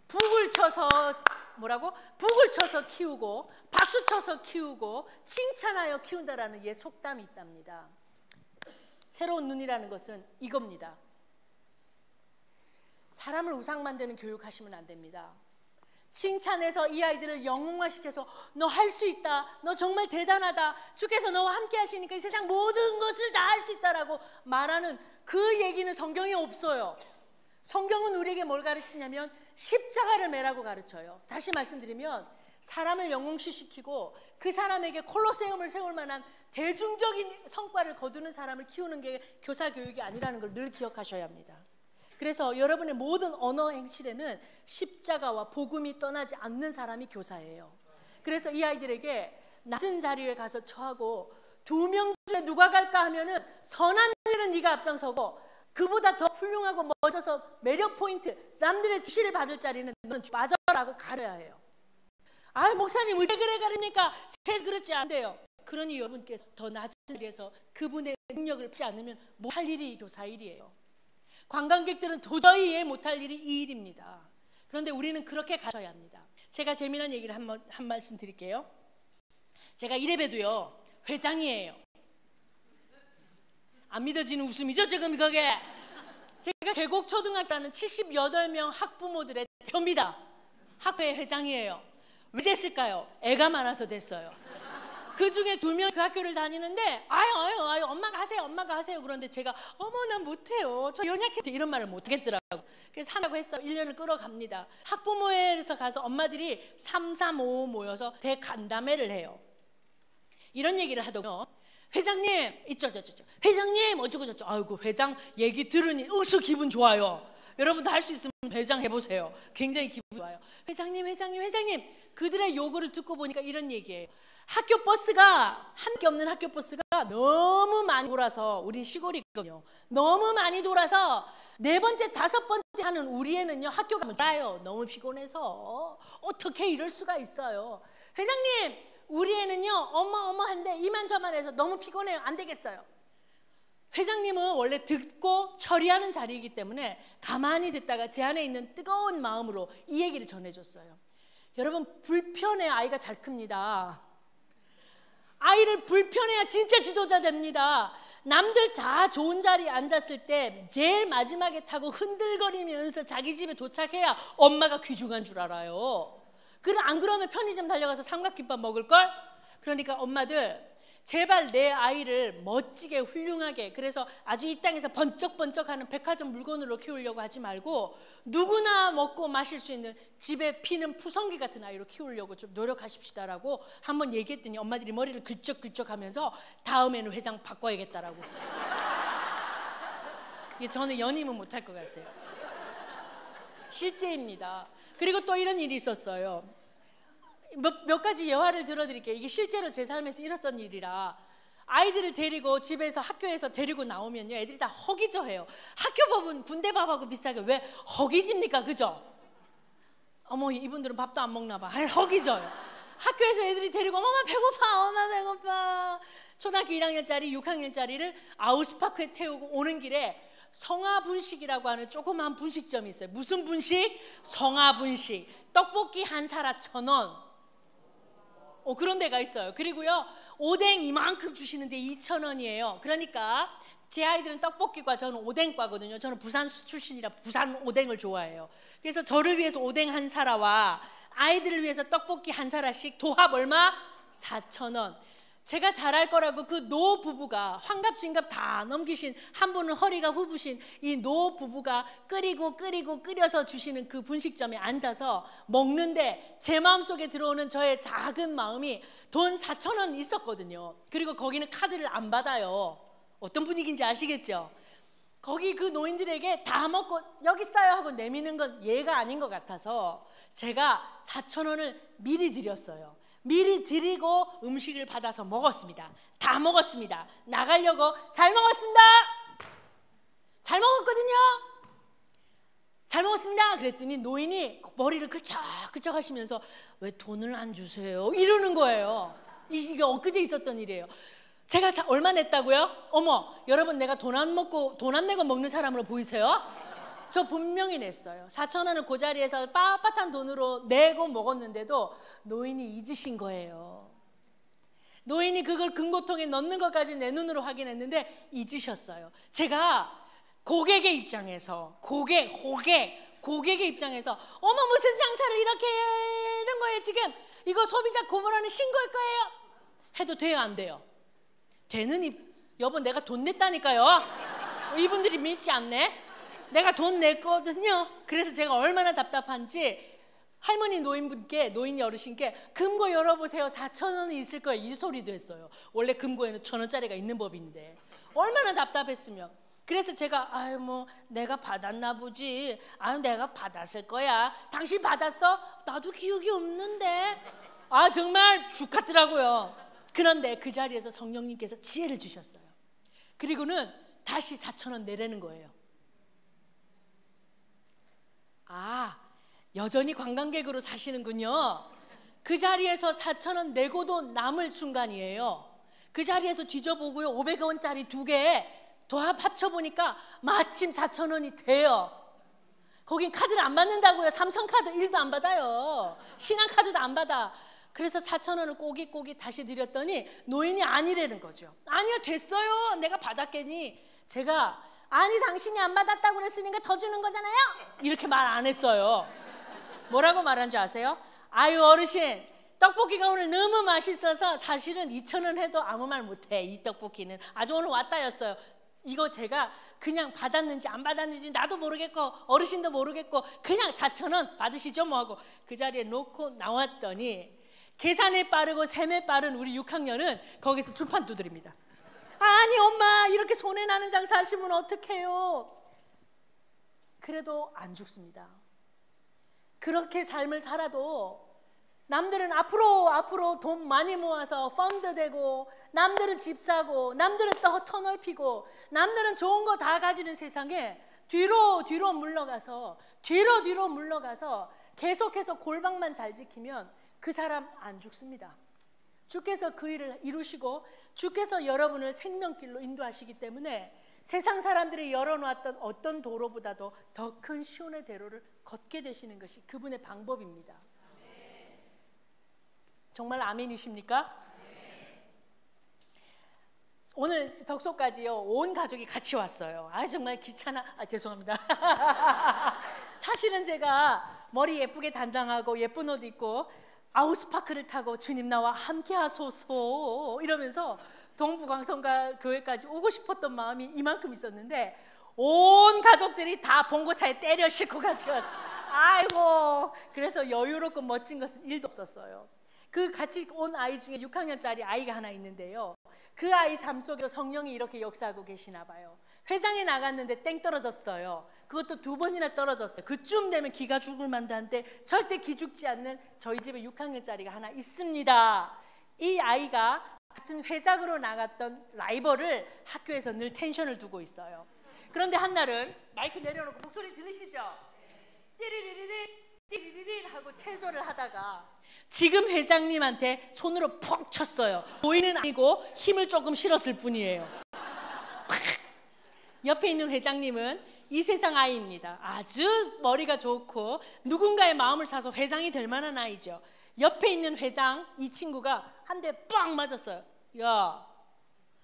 북을 쳐서 뭐라고? 북을 쳐서 키우고 박수 쳐서 키우고 칭찬하여 키운다라는 예 속담이 있답니다. 새로운 눈이라는 것은 이겁니다. 사람을 우상 만드는 교육하시면 안 됩니다. 칭찬해서 이 아이들을 영웅화시켜서 너 할 수 있다, 너 정말 대단하다, 주께서 너와 함께 하시니까 이 세상 모든 것을 다 할 수 있다라고 말하는 그 얘기는 성경에 없어요. 성경은 우리에게 뭘 가르치냐면 십자가를 매라고 가르쳐요. 다시 말씀드리면 사람을 영웅시키고 그 사람에게 콜로세움을 세울 만한 대중적인 성과를 거두는 사람을 키우는 게 교사 교육이 아니라는 걸 늘 기억하셔야 합니다. 그래서 여러분의 모든 언어 행실에는 십자가와 복음이 떠나지 않는 사람이 교사예요. 그래서 이 아이들에게 낮은 자리에 가서 처하고 2명 중에 누가 갈까 하면은 선한 일은 네가 앞장서고 그보다 더 훌륭하고 멋져서 매력 포인트, 남들의 주시를 받을 자리는 너는 빠져라고 가려야 해요. 아, 목사님 왜 그래 가르니까 그렇지 않대요. 그러니 여러분께서 더 낮은 자리에서 그분의 능력을 받지 않으면 못할 일이 교사 일이에요. 관광객들은 도저히 이해 못할 일이 이 일입니다. 그런데 우리는 그렇게 가셔야 합니다. 제가 재미난 얘기를 한 말씀 드릴게요. 제가 이래봬도요 회장이에요. 안 믿어지는 웃음이죠 지금 그게. 제가 계곡초등학교라는 78명 학부모들의 대표입니다. 학회의 회장이에요. 왜 됐을까요? 애가 많아서 됐어요. 그 중에 2명 그 학교를 다니는데 아유 엄마가 하세요. 그런데 제가 어머 난 못해요. 저 연약해서 이런 말을 못하겠더라고요. 그래서 하라고 했어. 1년을 끌어갑니다. 학부모회에서 가서 엄마들이 3, 3, 5 모여서 대간담회를 해요. 이런 얘기를 하더군요. 회장님 회장님 어쩌고 저쩌고. 아이고 회장 얘기 들으니 으스 기분 좋아요. 여러분도 할 수 있으면 회장 해보세요. 굉장히 기분 좋아요. 회장님 그들의 요구를 듣고 보니까 이런 얘기예요. 학교 버스가 함께 없는 학교 버스가 너무 많이 돌아서, 우린 시골이거든요. 너무 많이 돌아서 4번째 5번째 하는 우리 애는요 학교 가면 나요. 너무 피곤해서 어떻게 이럴 수가 있어요. 회장님 우리 애는요 어머 한데 이만저만 해서 너무 피곤해요. 안 되겠어요. 회장님은 원래 듣고 처리하는 자리이기 때문에 가만히 듣다가 제 안에 있는 뜨거운 마음으로 이 얘기를 전해줬어요. 여러분 불편해 아이가 잘 큽니다. 아이를 불편해야 진짜 지도자 됩니다. 남들 다 좋은 자리에 앉았을 때 제일 마지막에 타고 흔들거리면서 자기 집에 도착해야 엄마가 귀중한 줄 알아요. 안 그러면 편의점 달려가서 삼각김밥 먹을걸? 그러니까 엄마들 제발 내 아이를 멋지게 훌륭하게, 그래서 아주 이 땅에서 번쩍번쩍하는 백화점 물건으로 키우려고 하지 말고 누구나 먹고 마실 수 있는 집에 피는 푸성기 같은 아이로 키우려고 좀 노력하십시다라고 한번 얘기했더니 엄마들이 머리를 긁적긁적하면서 다음에는 회장 바꿔야겠다라고. 이게 저는 연임은 못할 것 같아요. 실제입니다. 그리고 또 이런 일이 있었어요. 몇 가지 예화를 들어드릴게요. 이게 실제로 제 삶에서 일었던 일이라. 아이들을 데리고 집에서 학교에서 데리고 나오면요 애들이 다 허기져해요. 학교 밥은 군대 밥하고 비슷하게 왜 허기집니까? 그죠? 어머 이분들은 밥도 안 먹나 봐. 허기져요. 학교에서 애들이 데리고 엄마 배고파. 초등학교 1학년짜리 6학년짜리를 아우스파크에 태우고 오는 길에 성화분식이라고 하는 조그만 분식점이 있어요. 무슨 분식? 성화분식. 떡볶이 한 사라 1,000원. 그런 데가 있어요. 그리고요 오뎅 이만큼 주시는데 2,000원이에요. 그러니까 제 아이들은 떡볶이과 저는 오뎅과거든요. 저는 부산 출신이라 부산 오뎅을 좋아해요. 그래서 저를 위해서 오뎅 한 사라와 아이들을 위해서 떡볶이 한 사라씩 도합 얼마? 4,000원. 제가 잘할 거라고 그 노 부부가 환갑진갑 다 넘기신, 한 분은 허리가 후부신 이 노 부부가 끓여서 주시는 그 분식점에 앉아서 먹는데 제 마음속에 들어오는 저의 작은 마음이 돈 4,000원 있었거든요. 그리고 거기는 카드를 안 받아요. 어떤 분위기인지 아시겠죠? 거기 그 노인들에게 다 먹고 여기 있어요 하고 내미는 건 예가 아닌 것 같아서 제가 4,000원을 미리 드렸어요. 미리 드리고 음식을 받아서 먹었습니다. 다 먹었습니다. 나가려고 잘 먹었습니다. 잘 먹었거든요. 잘 먹었습니다. 그랬더니 노인이 머리를 그쩍그쩍 하시면서 왜 돈을 안 주세요? 이러는 거예요. 이게 엊그제 있었던 일이에요. 제가 얼마 냈다고요? 어머 여러분 내가 돈 안 내고 먹는 사람으로 보이세요? 저 분명히 냈어요. 4,000원을 그 자리에서 빳빳한 돈으로 내고 먹었는데도 노인이 잊으신 거예요. 노인이 그걸 금고통에 넣는 것까지 내 눈으로 확인했는데 잊으셨어요. 제가 고객의 입장에서 고객 고객의 입장에서 어머 무슨 장사를 이렇게 하는 거예요 지금? 이거 소비자 고발하는 신고할 거예요? 해도 돼요 안 돼요? 되는 여보 내가 돈 냈다니까요. 이분들이 믿지 않네. 내가 돈 냈거든요. 그래서 제가 얼마나 답답한지 할머니 노인 어르신께 금고 열어보세요. 4,000원이 있을 거예요. 이 소리도 했어요. 원래 금고에는 1,000원짜리가 있는 법인데 얼마나 답답했으면. 그래서 제가 아유 뭐 내가 받았나 보지. 아유 내가 받았을 거야. 당신 받았어? 나도 기억이 없는데. 아 정말 죽 같더라고요. 그런데 그 자리에서 성령님께서 지혜를 주셨어요. 그리고는 다시 4,000원 내라는 거예요. 아 여전히 관광객으로 사시는군요. 그 자리에서 4,000원 내고도 남을 순간이에요. 그 자리에서 뒤져보고요 500원짜리 2개 합쳐보니까 마침 4,000원이 돼요. 거긴 카드를 안 받는다고요. 삼성카드 1도 안 받아요. 신한카드도 안 받아. 그래서 4,000원을 꼬깃꼬깃 다시 드렸더니 노인이 아니라는 거죠. 아니요 됐어요 내가 받았겠니. 제가 아니 당신이 안 받았다고 그랬으니까 더 주는 거잖아요. 이렇게 말 안 했어요. 뭐라고 말한 줄 아세요? 아유 어르신 떡볶이가 오늘 너무 맛있어서 사실은 2,000원 해도 아무 말 못해. 이 떡볶이는 아주 오늘 왔다였어요. 이거 제가 그냥 받았는지 안 받았는지 나도 모르겠고 어르신도 모르겠고 그냥 4,000원 받으시죠 뭐 하고 그 자리에 놓고 나왔더니 계산에 빠르고 셈에 빠른 우리 6학년은 거기서 줄판 두드립니다. 아니 엄마 이렇게 손해나는 장사 하시면 어떡해요. 그래도 안 죽습니다. 그렇게 삶을 살아도 남들은 앞으로 돈 많이 모아서 펀드 되고 남들은 집 사고 남들은 또 터널피고 남들은 좋은 거 다 가지는 세상에 뒤로 물러가서 계속해서 골방만 잘 지키면 그 사람 안 죽습니다. 주께서 그 일을 이루시고 주께서 여러분을 생명길로 인도하시기 때문에 세상 사람들이 열어놓았던 어떤 도로보다도 더 큰 시온의 대로를 걷게 되시는 것이 그분의 방법입니다. 정말 아멘이십니까? 오늘 덕소까지요 온 가족이 같이 왔어요. 아 정말 귀찮아. 죄송합니다. 사실은 제가 머리 예쁘게 단장하고 예쁜 옷 입고 아우스파크를 타고 주님 나와 함께 하소서 이러면서 동부광성가 교회까지 오고 싶었던 마음이 이만큼 있었는데 온 가족들이 다 봉고차에 때려 싣고 같이 왔어요. 아이고 그래서 여유롭고 멋진 것은 일도 없었어요. 그 같이 온 아이 중에 6학년짜리 아이가 하나 있는데요. 그 아이 삶 속에 성령이 이렇게 역사하고 계시나 봐요. 회장에 나갔는데 땡 떨어졌어요. 그것도 2번이나 떨어졌어요. 그쯤 되면 기가 죽을 만한데 절대 기죽지 않는 저희 집에 6학년짜리가 하나 있습니다. 이 아이가 같은 회장으로 나갔던 라이벌을 학교에서 늘 텐션을 두고 있어요. 그런데 한날은 마이크 내려놓고 목소리 들으시죠? 띠리리리 하고 체조를 하다가 지금 회장님한테 손으로 퍽 쳤어요. 보이는 아니고 힘을 조금 실었을 뿐이에요. 옆에 있는 회장님은 이 세상 아이입니다. 아주 머리가 좋고 누군가의 마음을 사서 회장이 될 만한 아이죠. 옆에 있는 회장 이 친구가 한 대 빵 맞았어요. 야,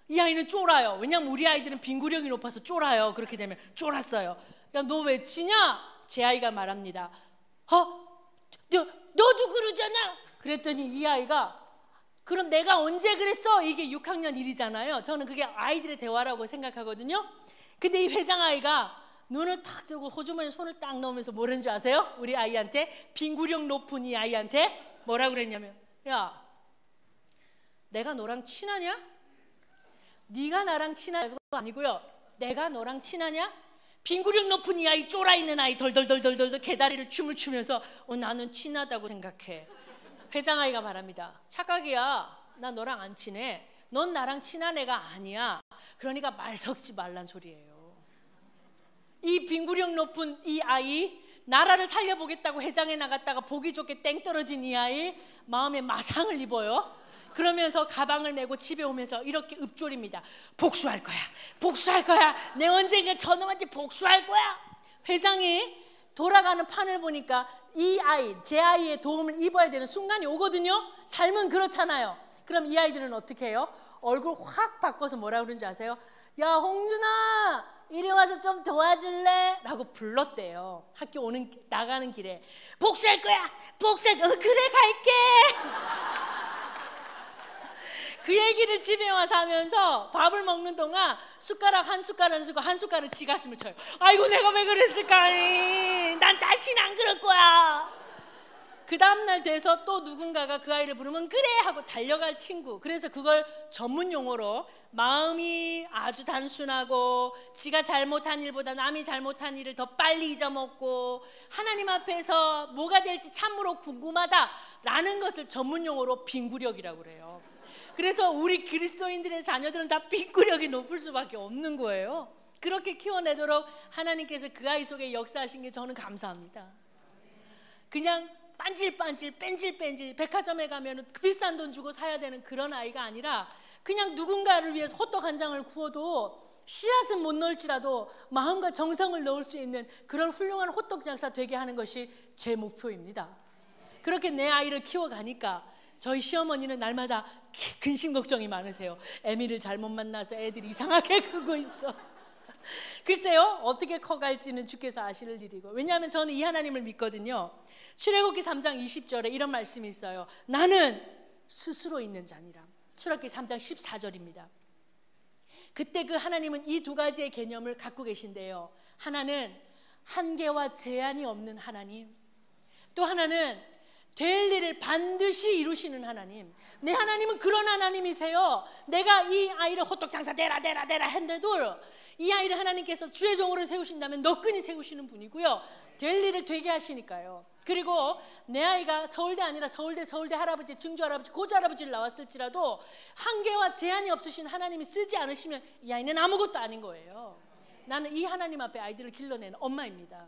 이 아이는 쫄아요. 왜냐면 우리 아이들은 빙구력이 높아서 쫄아요. 그렇게 되면 쫄았어요. 야, 너 왜 치냐? 제 아이가 말합니다. 너도 그러잖아. 그랬더니 이 아이가 그럼 내가 언제 그랬어? 이게 6학년 일이잖아요. 저는 그게 아이들의 대화라고 생각하거든요. 근데 이 회장 아이가 눈을 탁 뜨고 호주머니에 손을 딱 넣으면서 뭐라는지 아세요? 우리 아이한테 빙구력 높은 이 아이한테 뭐라고 그랬냐면 야 내가 너랑 친하냐? 네가 나랑 친하냐가 아니고요. 내가 너랑 친하냐? 빙구력 높은 이 아이 쫄아있는 아이 덜덜덜덜덜 개다리를 춤을 추면서 나는 친하다고 생각해. 회장 아이가 말합니다. 착각이야. 나 너랑 안 친해. 넌 나랑 친한 애가 아니야. 그러니까 말 섞지 말란 소리예요. 이 빙구력 높은 이 아이 나라를 살려보겠다고 회장에 나갔다가 보기 좋게 땡 떨어진 이 아이 마음에 마상을 입어요. 그러면서 가방을 메고 집에 오면서 이렇게 읊조립니다. 복수할 거야. 복수할 거야. 내 언젠가 저놈한테 복수할 거야. 회장이 돌아가는 판을 보니까 이 아이, 제 아이의 도움을 입어야 되는 순간이 오거든요. 삶은 그렇잖아요. 그럼 이 아이들은 어떻게 해요? 얼굴 확 바꿔서 뭐라 그러는지 아세요? 야 홍준아 이리 와서 좀 도와줄래? 라고 불렀대요. 학교 나가는 길에. 복수할 거야. 그래 갈게. 그 얘기를 집에 와서 하면서 밥을 먹는 동안 숟가락 한 숟가락을 쓰고 한 숟가락을 지 가슴을 쳐요. 아이고 내가 왜 그랬을까? 난 다시는 안 그럴 거야. 그 다음날 돼서 또 누군가가 그 아이를 부르면 그래 하고 달려갈 친구. 그래서 그걸 전문 용어로 마음이 아주 단순하고 지가 잘못한 일보다 남이 잘못한 일을 더 빨리 잊어먹고 하나님 앞에서 뭐가 될지 참으로 궁금하다라는 것을 전문 용어로 빈구력이라고 그래요. 그래서 우리 그리스도인들의 자녀들은 다 빈구력이 높을 수밖에 없는 거예요. 그렇게 키워내도록 하나님께서 그 아이 속에 역사하신 게 저는 감사합니다. 그냥 빤질빤질 뺀질뺀질 백화점에 가면 비싼 돈 주고 사야 되는 그런 아이가 아니라 그냥 누군가를 위해서 호떡 한 장을 구워도 씨앗은 못 넣을지라도 마음과 정성을 넣을 수 있는 그런 훌륭한 호떡 장사 되게 하는 것이 제 목표입니다. 그렇게 내 아이를 키워가니까 저희 시어머니는 날마다 근심 걱정이 많으세요. 애미를 잘못 만나서 애들이 이상하게 크고 있어. 글쎄요, 어떻게 커갈지는 주께서 아시는 일이고, 왜냐하면 저는 이 하나님을 믿거든요. 출애굽기 3장 20절에 이런 말씀이 있어요. 나는 스스로 있는 자니라. 출애굽기 3장 14절입니다. 그때 그 하나님은 이 두 가지의 개념을 갖고 계신데요. 하나는 한계와 제한이 없는 하나님, 또 하나는 될 일을 반드시 이루시는 하나님. 내 하나님은 그런 하나님이세요. 내가 이 아이를 호떡 장사 되라 했는데도 이 아이를 하나님께서 주의 종으로 세우신다면 너끈히 세우시는 분이고요. 될 일을 되게 하시니까요. 그리고 내 아이가 서울대 아니라 서울대 할아버지, 증조 할아버지, 고조 할아버지를 나왔을지라도 한계와 제한이 없으신 하나님이 쓰지 않으시면 이 아이는 아무것도 아닌 거예요. 나는 이 하나님 앞에 아이들을 길러내는 엄마입니다.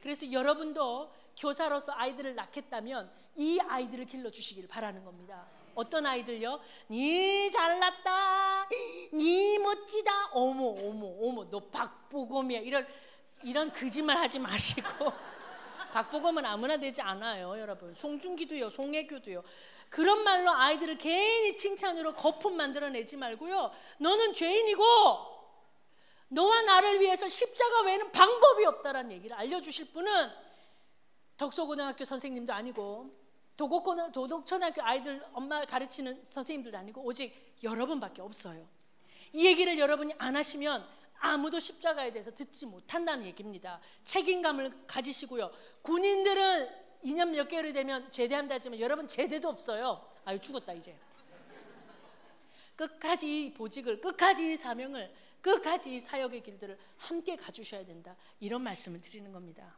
그래서 여러분도 교사로서 아이들을 낳겠다면 이 아이들을 길러주시길 바라는 겁니다. 어떤 아이들요? 니 잘났다, 니 멋지다, 어머 너 박보검이야, 이런 거짓말 하지 마시고. 박보검은 아무나 되지 않아요, 여러분. 송중기도요, 송혜교도요. 그런 말로 아이들을 괜히 칭찬으로 거품 만들어내지 말고요. 너는 죄인이고 너와 나를 위해서 십자가 외에는 방법이 없다라는 얘기를 알려주실 분은 덕소고등학교 선생님도 아니고 도덕초등학교 아이들 엄마 가르치는 선생님들도 아니고 오직 여러분밖에 없어요. 이 얘기를 여러분이 안 하시면 아무도 십자가에 대해서 듣지 못한다는 얘기입니다. 책임감을 가지시고요. 군인들은 2년 몇 개월이 되면 제대한다 하지만 여러분 제대도 없어요. 아유 죽었다 이제. 끝까지 이 보직을, 끝까지 이 사명을, 끝까지 이 사역의 길들을 함께 가주셔야 된다. 이런 말씀을 드리는 겁니다.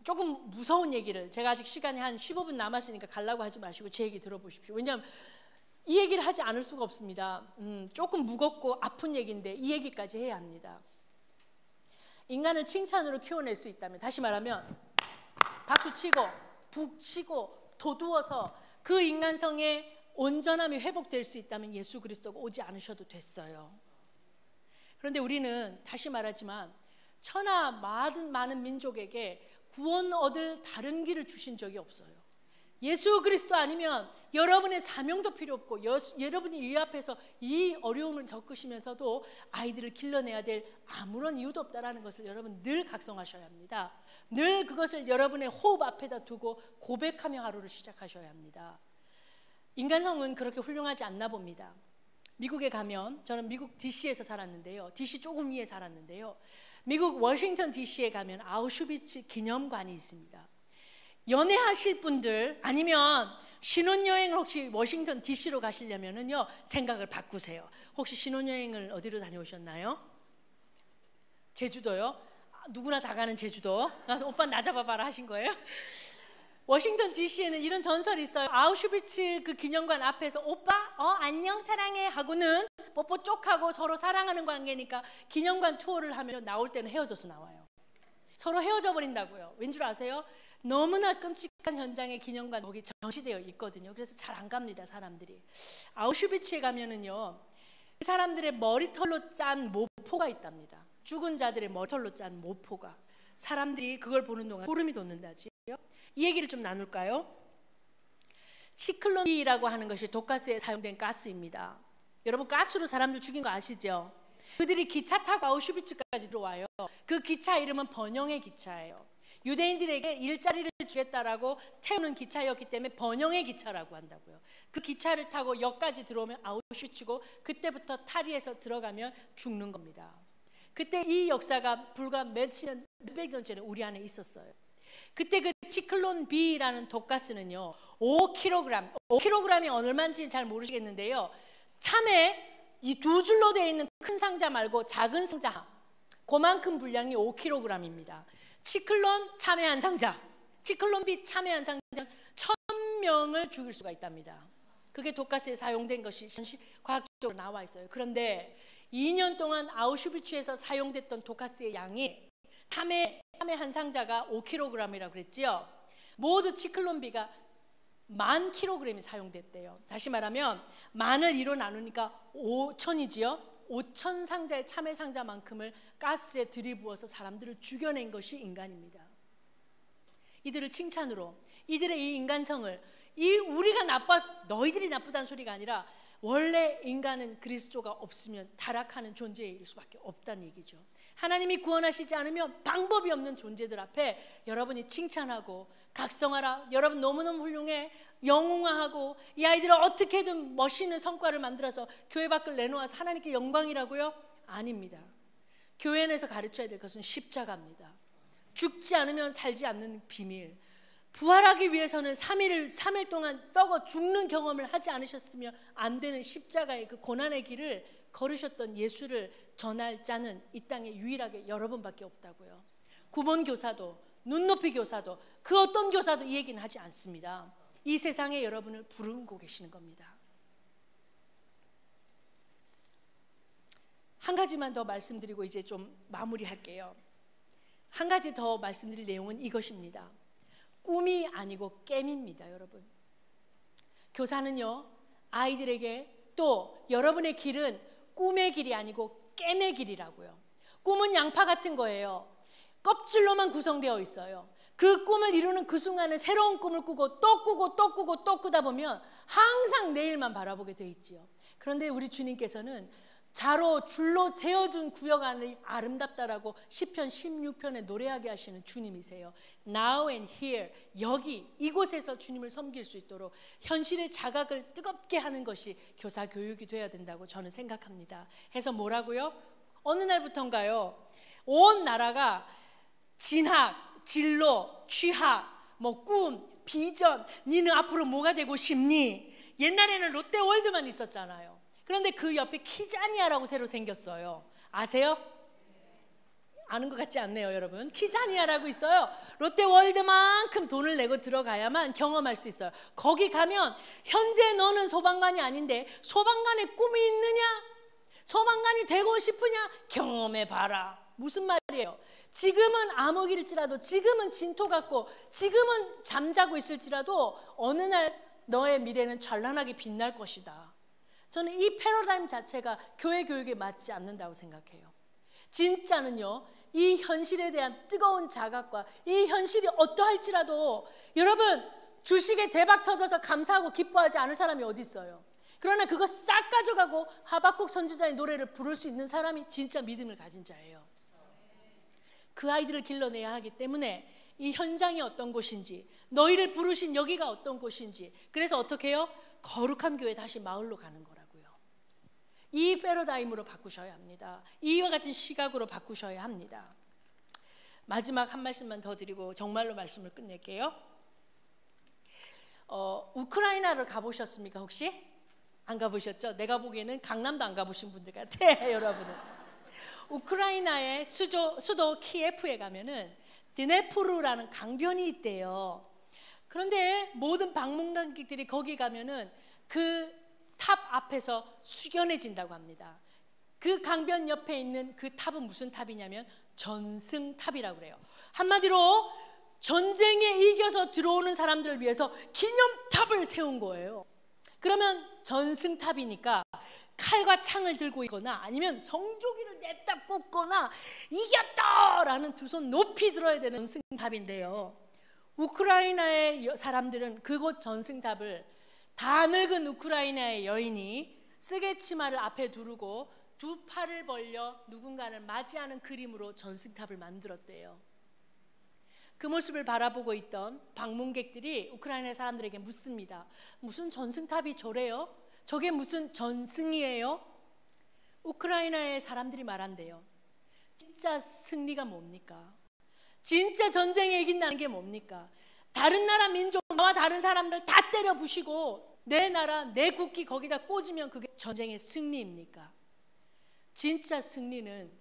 조금 무서운 얘기를, 제가 아직 시간이 한 15분 남았으니까 가려고 하지 마시고 제 얘기 들어보십시오. 왜냐하면 이 얘기를 하지 않을 수가 없습니다. 조금 무겁고 아픈 얘기인데 이 얘기까지 해야 합니다. 인간을 칭찬으로 키워낼 수 있다면, 다시 말하면 박수치고 북치고 도두어서 그 인간성의 온전함이 회복될 수 있다면 예수 그리스도가 오지 않으셔도 됐어요. 그런데 우리는 다시 말하지만 천하 많은 민족에게 구원 얻을 다른 길을 주신 적이 없어요. 예수 그리스도 아니면 여러분의 사명도 필요 없고 여러분이 이 앞에서 이 어려움을 겪으시면서도 아이들을 길러내야 될 아무런 이유도 없다는 것을 여러분 늘 각성하셔야 합니다. 늘 그것을 여러분의 호흡 앞에다 두고 고백하며 하루를 시작하셔야 합니다. 인간성은 그렇게 훌륭하지 않나 봅니다. 미국에 가면, 저는 미국 DC에서 살았는데요, DC 조금 위에 살았는데요, 미국 워싱턴 DC에 가면 아우슈비츠 기념관이 있습니다. 연애하실 분들 아니면 신혼여행을 혹시 워싱턴 DC로 가시려면은요 생각을 바꾸세요. 혹시 신혼여행을 어디로 다녀오셨나요? 제주도요? 누구나 다 가는 제주도. 오빠 나 잡아봐라 하신 거예요? 워싱턴 DC에는 이런 전설이 있어요. 아우슈비츠 그 기념관 앞에서 오빠 안녕 사랑해 하고는 뽀뽀 쪽하고 서로 사랑하는 관계니까 기념관 투어를 하면 나올 때는 헤어져서 나와요. 서로 헤어져 버린다고요. 왠 줄 아세요? 너무나 끔찍한 현장의 기념관 거기 전시되어 있거든요. 그래서 잘 안 갑니다, 사람들이. 아우슈비츠에 가면은요, 사람들의 머리털로 짠 모포가 있답니다. 죽은 자들의 머리털로 짠 모포가. 사람들이 그걸 보는 동안 소름이 돋는다지요. 이 얘기를 좀 나눌까요? 치클론이라고 하는 것이 독가스에 사용된 가스입니다. 여러분 가스로 사람들 죽인 거 아시죠? 그들이 기차 타고 아우슈비츠까지 들어와요. 그 기차 이름은 번영의 기차예요. 유대인들에게 일자리를 주겠다라고 태우는 기차였기 때문에 번영의 기차라고 한다고요. 그 기차를 타고 역까지 들어오면 아우슈비츠고 그때부터 탈의해서 들어가면 죽는 겁니다. 그때 이 역사가 불과 몇백 년 전에 우리 안에 있었어요. 그때 그 치클론 B라는 독가스는요 5kg이 얼마인지 잘 모르시겠는데요, 참외 이 두 줄로 되어 있는 큰 상자 말고 작은 상자 그만큼 분량이 5kg입니다. 치클론 참외 한 상자, 치클론 B 참외 한 상자는 1000명을 죽일 수가 있답니다. 그게 독가스에 사용된 것이 과학적으로 나와 있어요. 그런데 2년 동안 아우슈비츠에서 사용됐던 독가스의 양이 참외 한 상자가 5kg이라고 그랬지요. 모두 치클론 B가 10,000kg이 사용됐대요. 다시 말하면 만을 2로 나누니까 5,000이지요. 5,000 상자의 참외 상자만큼을 가스에 들이부어서 사람들을 죽여낸 것이 인간입니다. 이들을 칭찬으로, 이들의 이 인간성을, 우리가 너희들이 나쁘다는 소리가 아니라 원래 인간은 그리스도가 없으면 타락하는 존재일 수밖에 없다는 얘기죠. 하나님이 구원하시지 않으면 방법이 없는 존재들 앞에 여러분이 칭찬하고 각성하라, 여러분 너무너무 훌륭해, 영웅화하고 이 아이들을 어떻게든 멋있는 성과를 만들어서 교회 밖을 내놓아서 하나님께 영광이라고요? 아닙니다. 교회 안에서 가르쳐야 될 것은 십자가입니다. 죽지 않으면 살지 않는 비밀. 부활하기 위해서는 3일 동안 썩어 죽는 경험을 하지 않으셨으면 안 되는 십자가의 그 고난의 길을 걸으셨던 예수를 전할 자는 이 땅에 유일하게 여러분밖에 없다고요. 구본 교사도 눈높이 교사도 그 어떤 교사도 이 얘기는 하지 않습니다. 이 세상에 여러분을 부르고 계시는 겁니다. 한 가지만 더 말씀드리고 이제 좀 마무리할게요. 한 가지 더 말씀드릴 내용은 이것입니다. 꿈이 아니고 깸입니다. 여러분, 교사는요 아이들에게 또 여러분의 길은 꿈의 길이 아니고 깸의 길이라고요. 꿈은 양파 같은 거예요. 껍질로만 구성되어 있어요. 그 꿈을 이루는 그 순간에 새로운 꿈을 꾸고 또 꾸고 또 꾸고 또 꾸다 보면 항상 내일만 바라보게 돼 있지요. 그런데 우리 주님께서는 자로 줄로 재어준 구역 안이 아름답다라고 시편 16편에 노래하게 하시는 주님이세요. Now and here, 여기 이곳에서 주님을 섬길 수 있도록 현실의 자각을 뜨겁게 하는 것이 교사 교육이 돼야 된다고 저는 생각합니다. 해서 뭐라고요? 어느 날부터인가요? 온 나라가 진학, 진로, 취학, 꿈, 비전, 니는 앞으로 뭐가 되고 싶니? 옛날에는 롯데월드만 있었잖아요. 그런데 그 옆에 키자니아라고 새로 생겼어요. 아세요? 아는 것 같지 않네요, 여러분. 키자니아라고 있어요. 롯데월드만큼 돈을 내고 들어가야만 경험할 수 있어요. 거기 가면 현재 너는 소방관이 아닌데 소방관의 꿈이 있느냐? 소방관이 되고 싶으냐? 경험해봐라. 무슨 말이에요? 지금은 암흑일지라도, 지금은 진토 같고, 지금은 잠자고 있을지라도 어느 날 너의 미래는 찬란하게 빛날 것이다. 저는 이 패러다임 자체가 교회 교육에 맞지 않는다고 생각해요. 진짜는요, 이 현실에 대한 뜨거운 자각과 이 현실이 어떠할지라도 여러분 주식에 대박 터져서 감사하고 기뻐하지 않을 사람이 어디 있어요? 그러나 그거 싹 가져가고 하박국 선지자의 노래를 부를 수 있는 사람이 진짜 믿음을 가진 자예요. 그 아이들을 길러내야 하기 때문에 이 현장이 어떤 곳인지, 너희를 부르신 여기가 어떤 곳인지, 그래서 어떻게 해요? 거룩한 교회 다시 마을로 가는 거라고요. 이 패러다임으로 바꾸셔야 합니다. 이와 같은 시각으로 바꾸셔야 합니다. 마지막 한 말씀만 더 드리고 정말로 말씀을 끝낼게요. 우크라이나를 가보셨습니까 혹시? 안 가보셨죠? 내가 보기에는 강남도 안 가보신 분들 같아 여러분은. 우크라이나의 수도 키예프에 가면은 드네프르라는 강변이 있대요. 그런데 모든 방문관객들이 거기 가면은 그 탑 앞에서 숙연해진다고 합니다. 그 강변 옆에 있는 그 탑은 무슨 탑이냐면 전승탑이라고 그래요. 한마디로 전쟁에 이겨서 들어오는 사람들을 위해서 기념탑을 세운 거예요. 그러면 전승탑이니까 칼과 창을 들고 있거나 아니면 성조기를 냈다 꽂거나 이겼다라는 두 손 높이 들어야 되는 전승탑인데요. 우크라이나의 사람들은 그곳 전승탑을 다 늙은 우크라이나의 여인이 쓰개 치마를 앞에 두르고 두 팔을 벌려 누군가를 맞이하는 그림으로 전승탑을 만들었대요. 그 모습을 바라보고 있던 방문객들이 우크라이나 사람들에게 묻습니다. 무슨 전승탑이 저래요? 저게 무슨 전승이에요? 우크라이나의 사람들이 말한대요. 진짜 승리가 뭡니까? 진짜 전쟁에 이긴다는 게 뭡니까? 다른 나라 민족, 나와 다른 사람들 다 때려 부시고 내 나라, 내 국기 거기다 꽂으면 그게 전쟁의 승리입니까? 진짜 승리는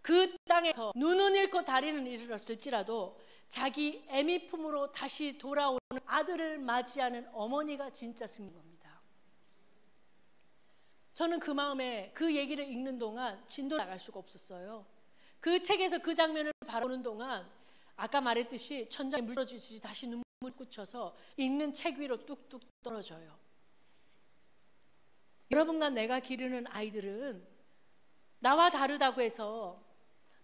그 땅에서 눈은 잃고 다리는 잃었을지라도 자기 애미 품으로 다시 돌아오는 아들을 맞이하는 어머니가 진짜 승리인 겁니다. 저는 그 마음에 그 얘기를 읽는 동안 진도 나갈 수가 없었어요. 그 책에서 그 장면을 바라보는 동안 아까 말했듯이 천장에 물 떨어지듯이 다시 눈물 꽂혀서 읽는 책 위로 뚝뚝 떨어져요. 여러분과 내가 기르는 아이들은 나와 다르다고 해서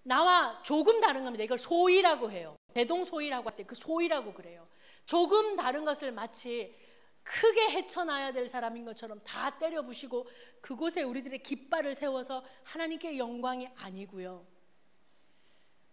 나와 조금 다른 겁니다. 이걸 소이라고 해요. 대동소이라고 할 때 그 소이라고 그래요. 조금 다른 것을 마치 크게 헤쳐나야 될 사람인 것처럼 다 때려 부시고 그곳에 우리들의 깃발을 세워서 하나님께 영광이 아니고요.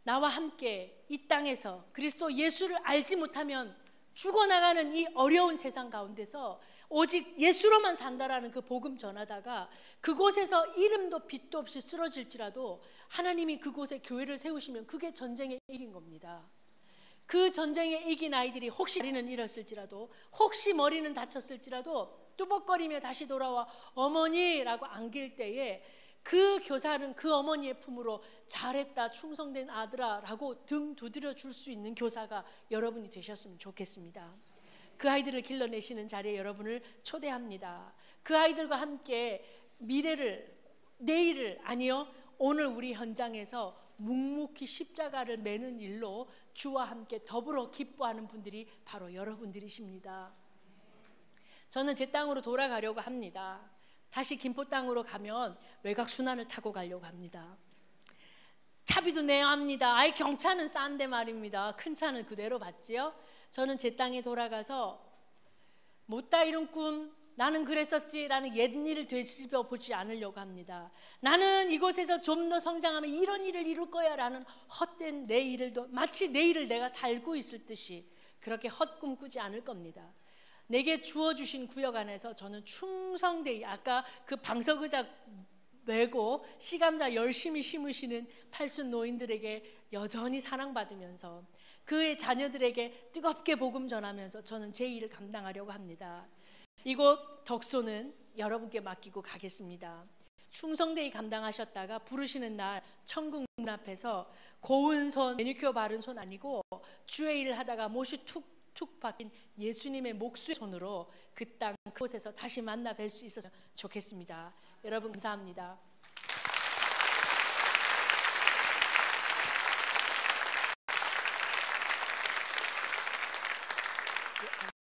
나와 함께 이 땅에서 그리스도 예수를 알지 못하면 죽어나가는 이 어려운 세상 가운데서 오직 예수로만 산다라는 그 복음 전하다가 그곳에서 이름도 빛도 없이 쓰러질지라도 하나님이 그곳에 교회를 세우시면 그게 전쟁에 이긴 겁니다. 그 전쟁에 이긴 아이들이 혹시 다리는 잃었을지라도 혹시 머리는 다쳤을지라도 뚜벅거리며 다시 돌아와 어머니라고 안길 때에 그 교사는 그 어머니의 품으로 잘했다 충성된 아들아 라고 등 두드려 줄 수 있는 교사가 여러분이 되셨으면 좋겠습니다. 그 아이들을 길러내시는 자리에 여러분을 초대합니다. 그 아이들과 함께 미래를, 내일을, 아니요 오늘 우리 현장에서 묵묵히 십자가를 매는 일로 주와 함께 더불어 기뻐하는 분들이 바로 여러분들이십니다. 저는 제 땅으로 돌아가려고 합니다. 다시 김포 땅으로 가면 외곽순환을 타고 가려고 합니다. 차비도 내야 합니다. 아이 경차는 싼데 말입니다. 큰 차는 그대로 받지요. 저는 제 땅에 돌아가서 못다 이룬 꿈, 나는 그랬었지 라는 옛 일을 되짚어 보지 않으려고 합니다. 나는 이곳에서 좀 더 성장하면 이런 일을 이룰 거야 라는 헛된 내 일을 마치 내일을 내가 살고 있을 듯이 그렇게 헛꿈 꾸지 않을 겁니다. 내게 주어주신 구역 안에서 저는 충성되이 아까 그 방석의자 메고 씨감자 열심히 심으시는 팔순 노인들에게 여전히 사랑받으면서 그의 자녀들에게 뜨겁게 복음 전하면서 저는 제 일을 감당하려고 합니다. 이곳 덕소는 여러분께 맡기고 가겠습니다. 충성되이 감당하셨다가 부르시는 날 천국 문 앞에서 고운 손, 매니큐어 바른 손 아니고 주의 일을 하다가 못이 툭툭 박힌 예수님의 목수의 손으로 그 땅 그곳에서 다시 만나 뵐 수 있었으면 좋겠습니다. 여러분 감사합니다.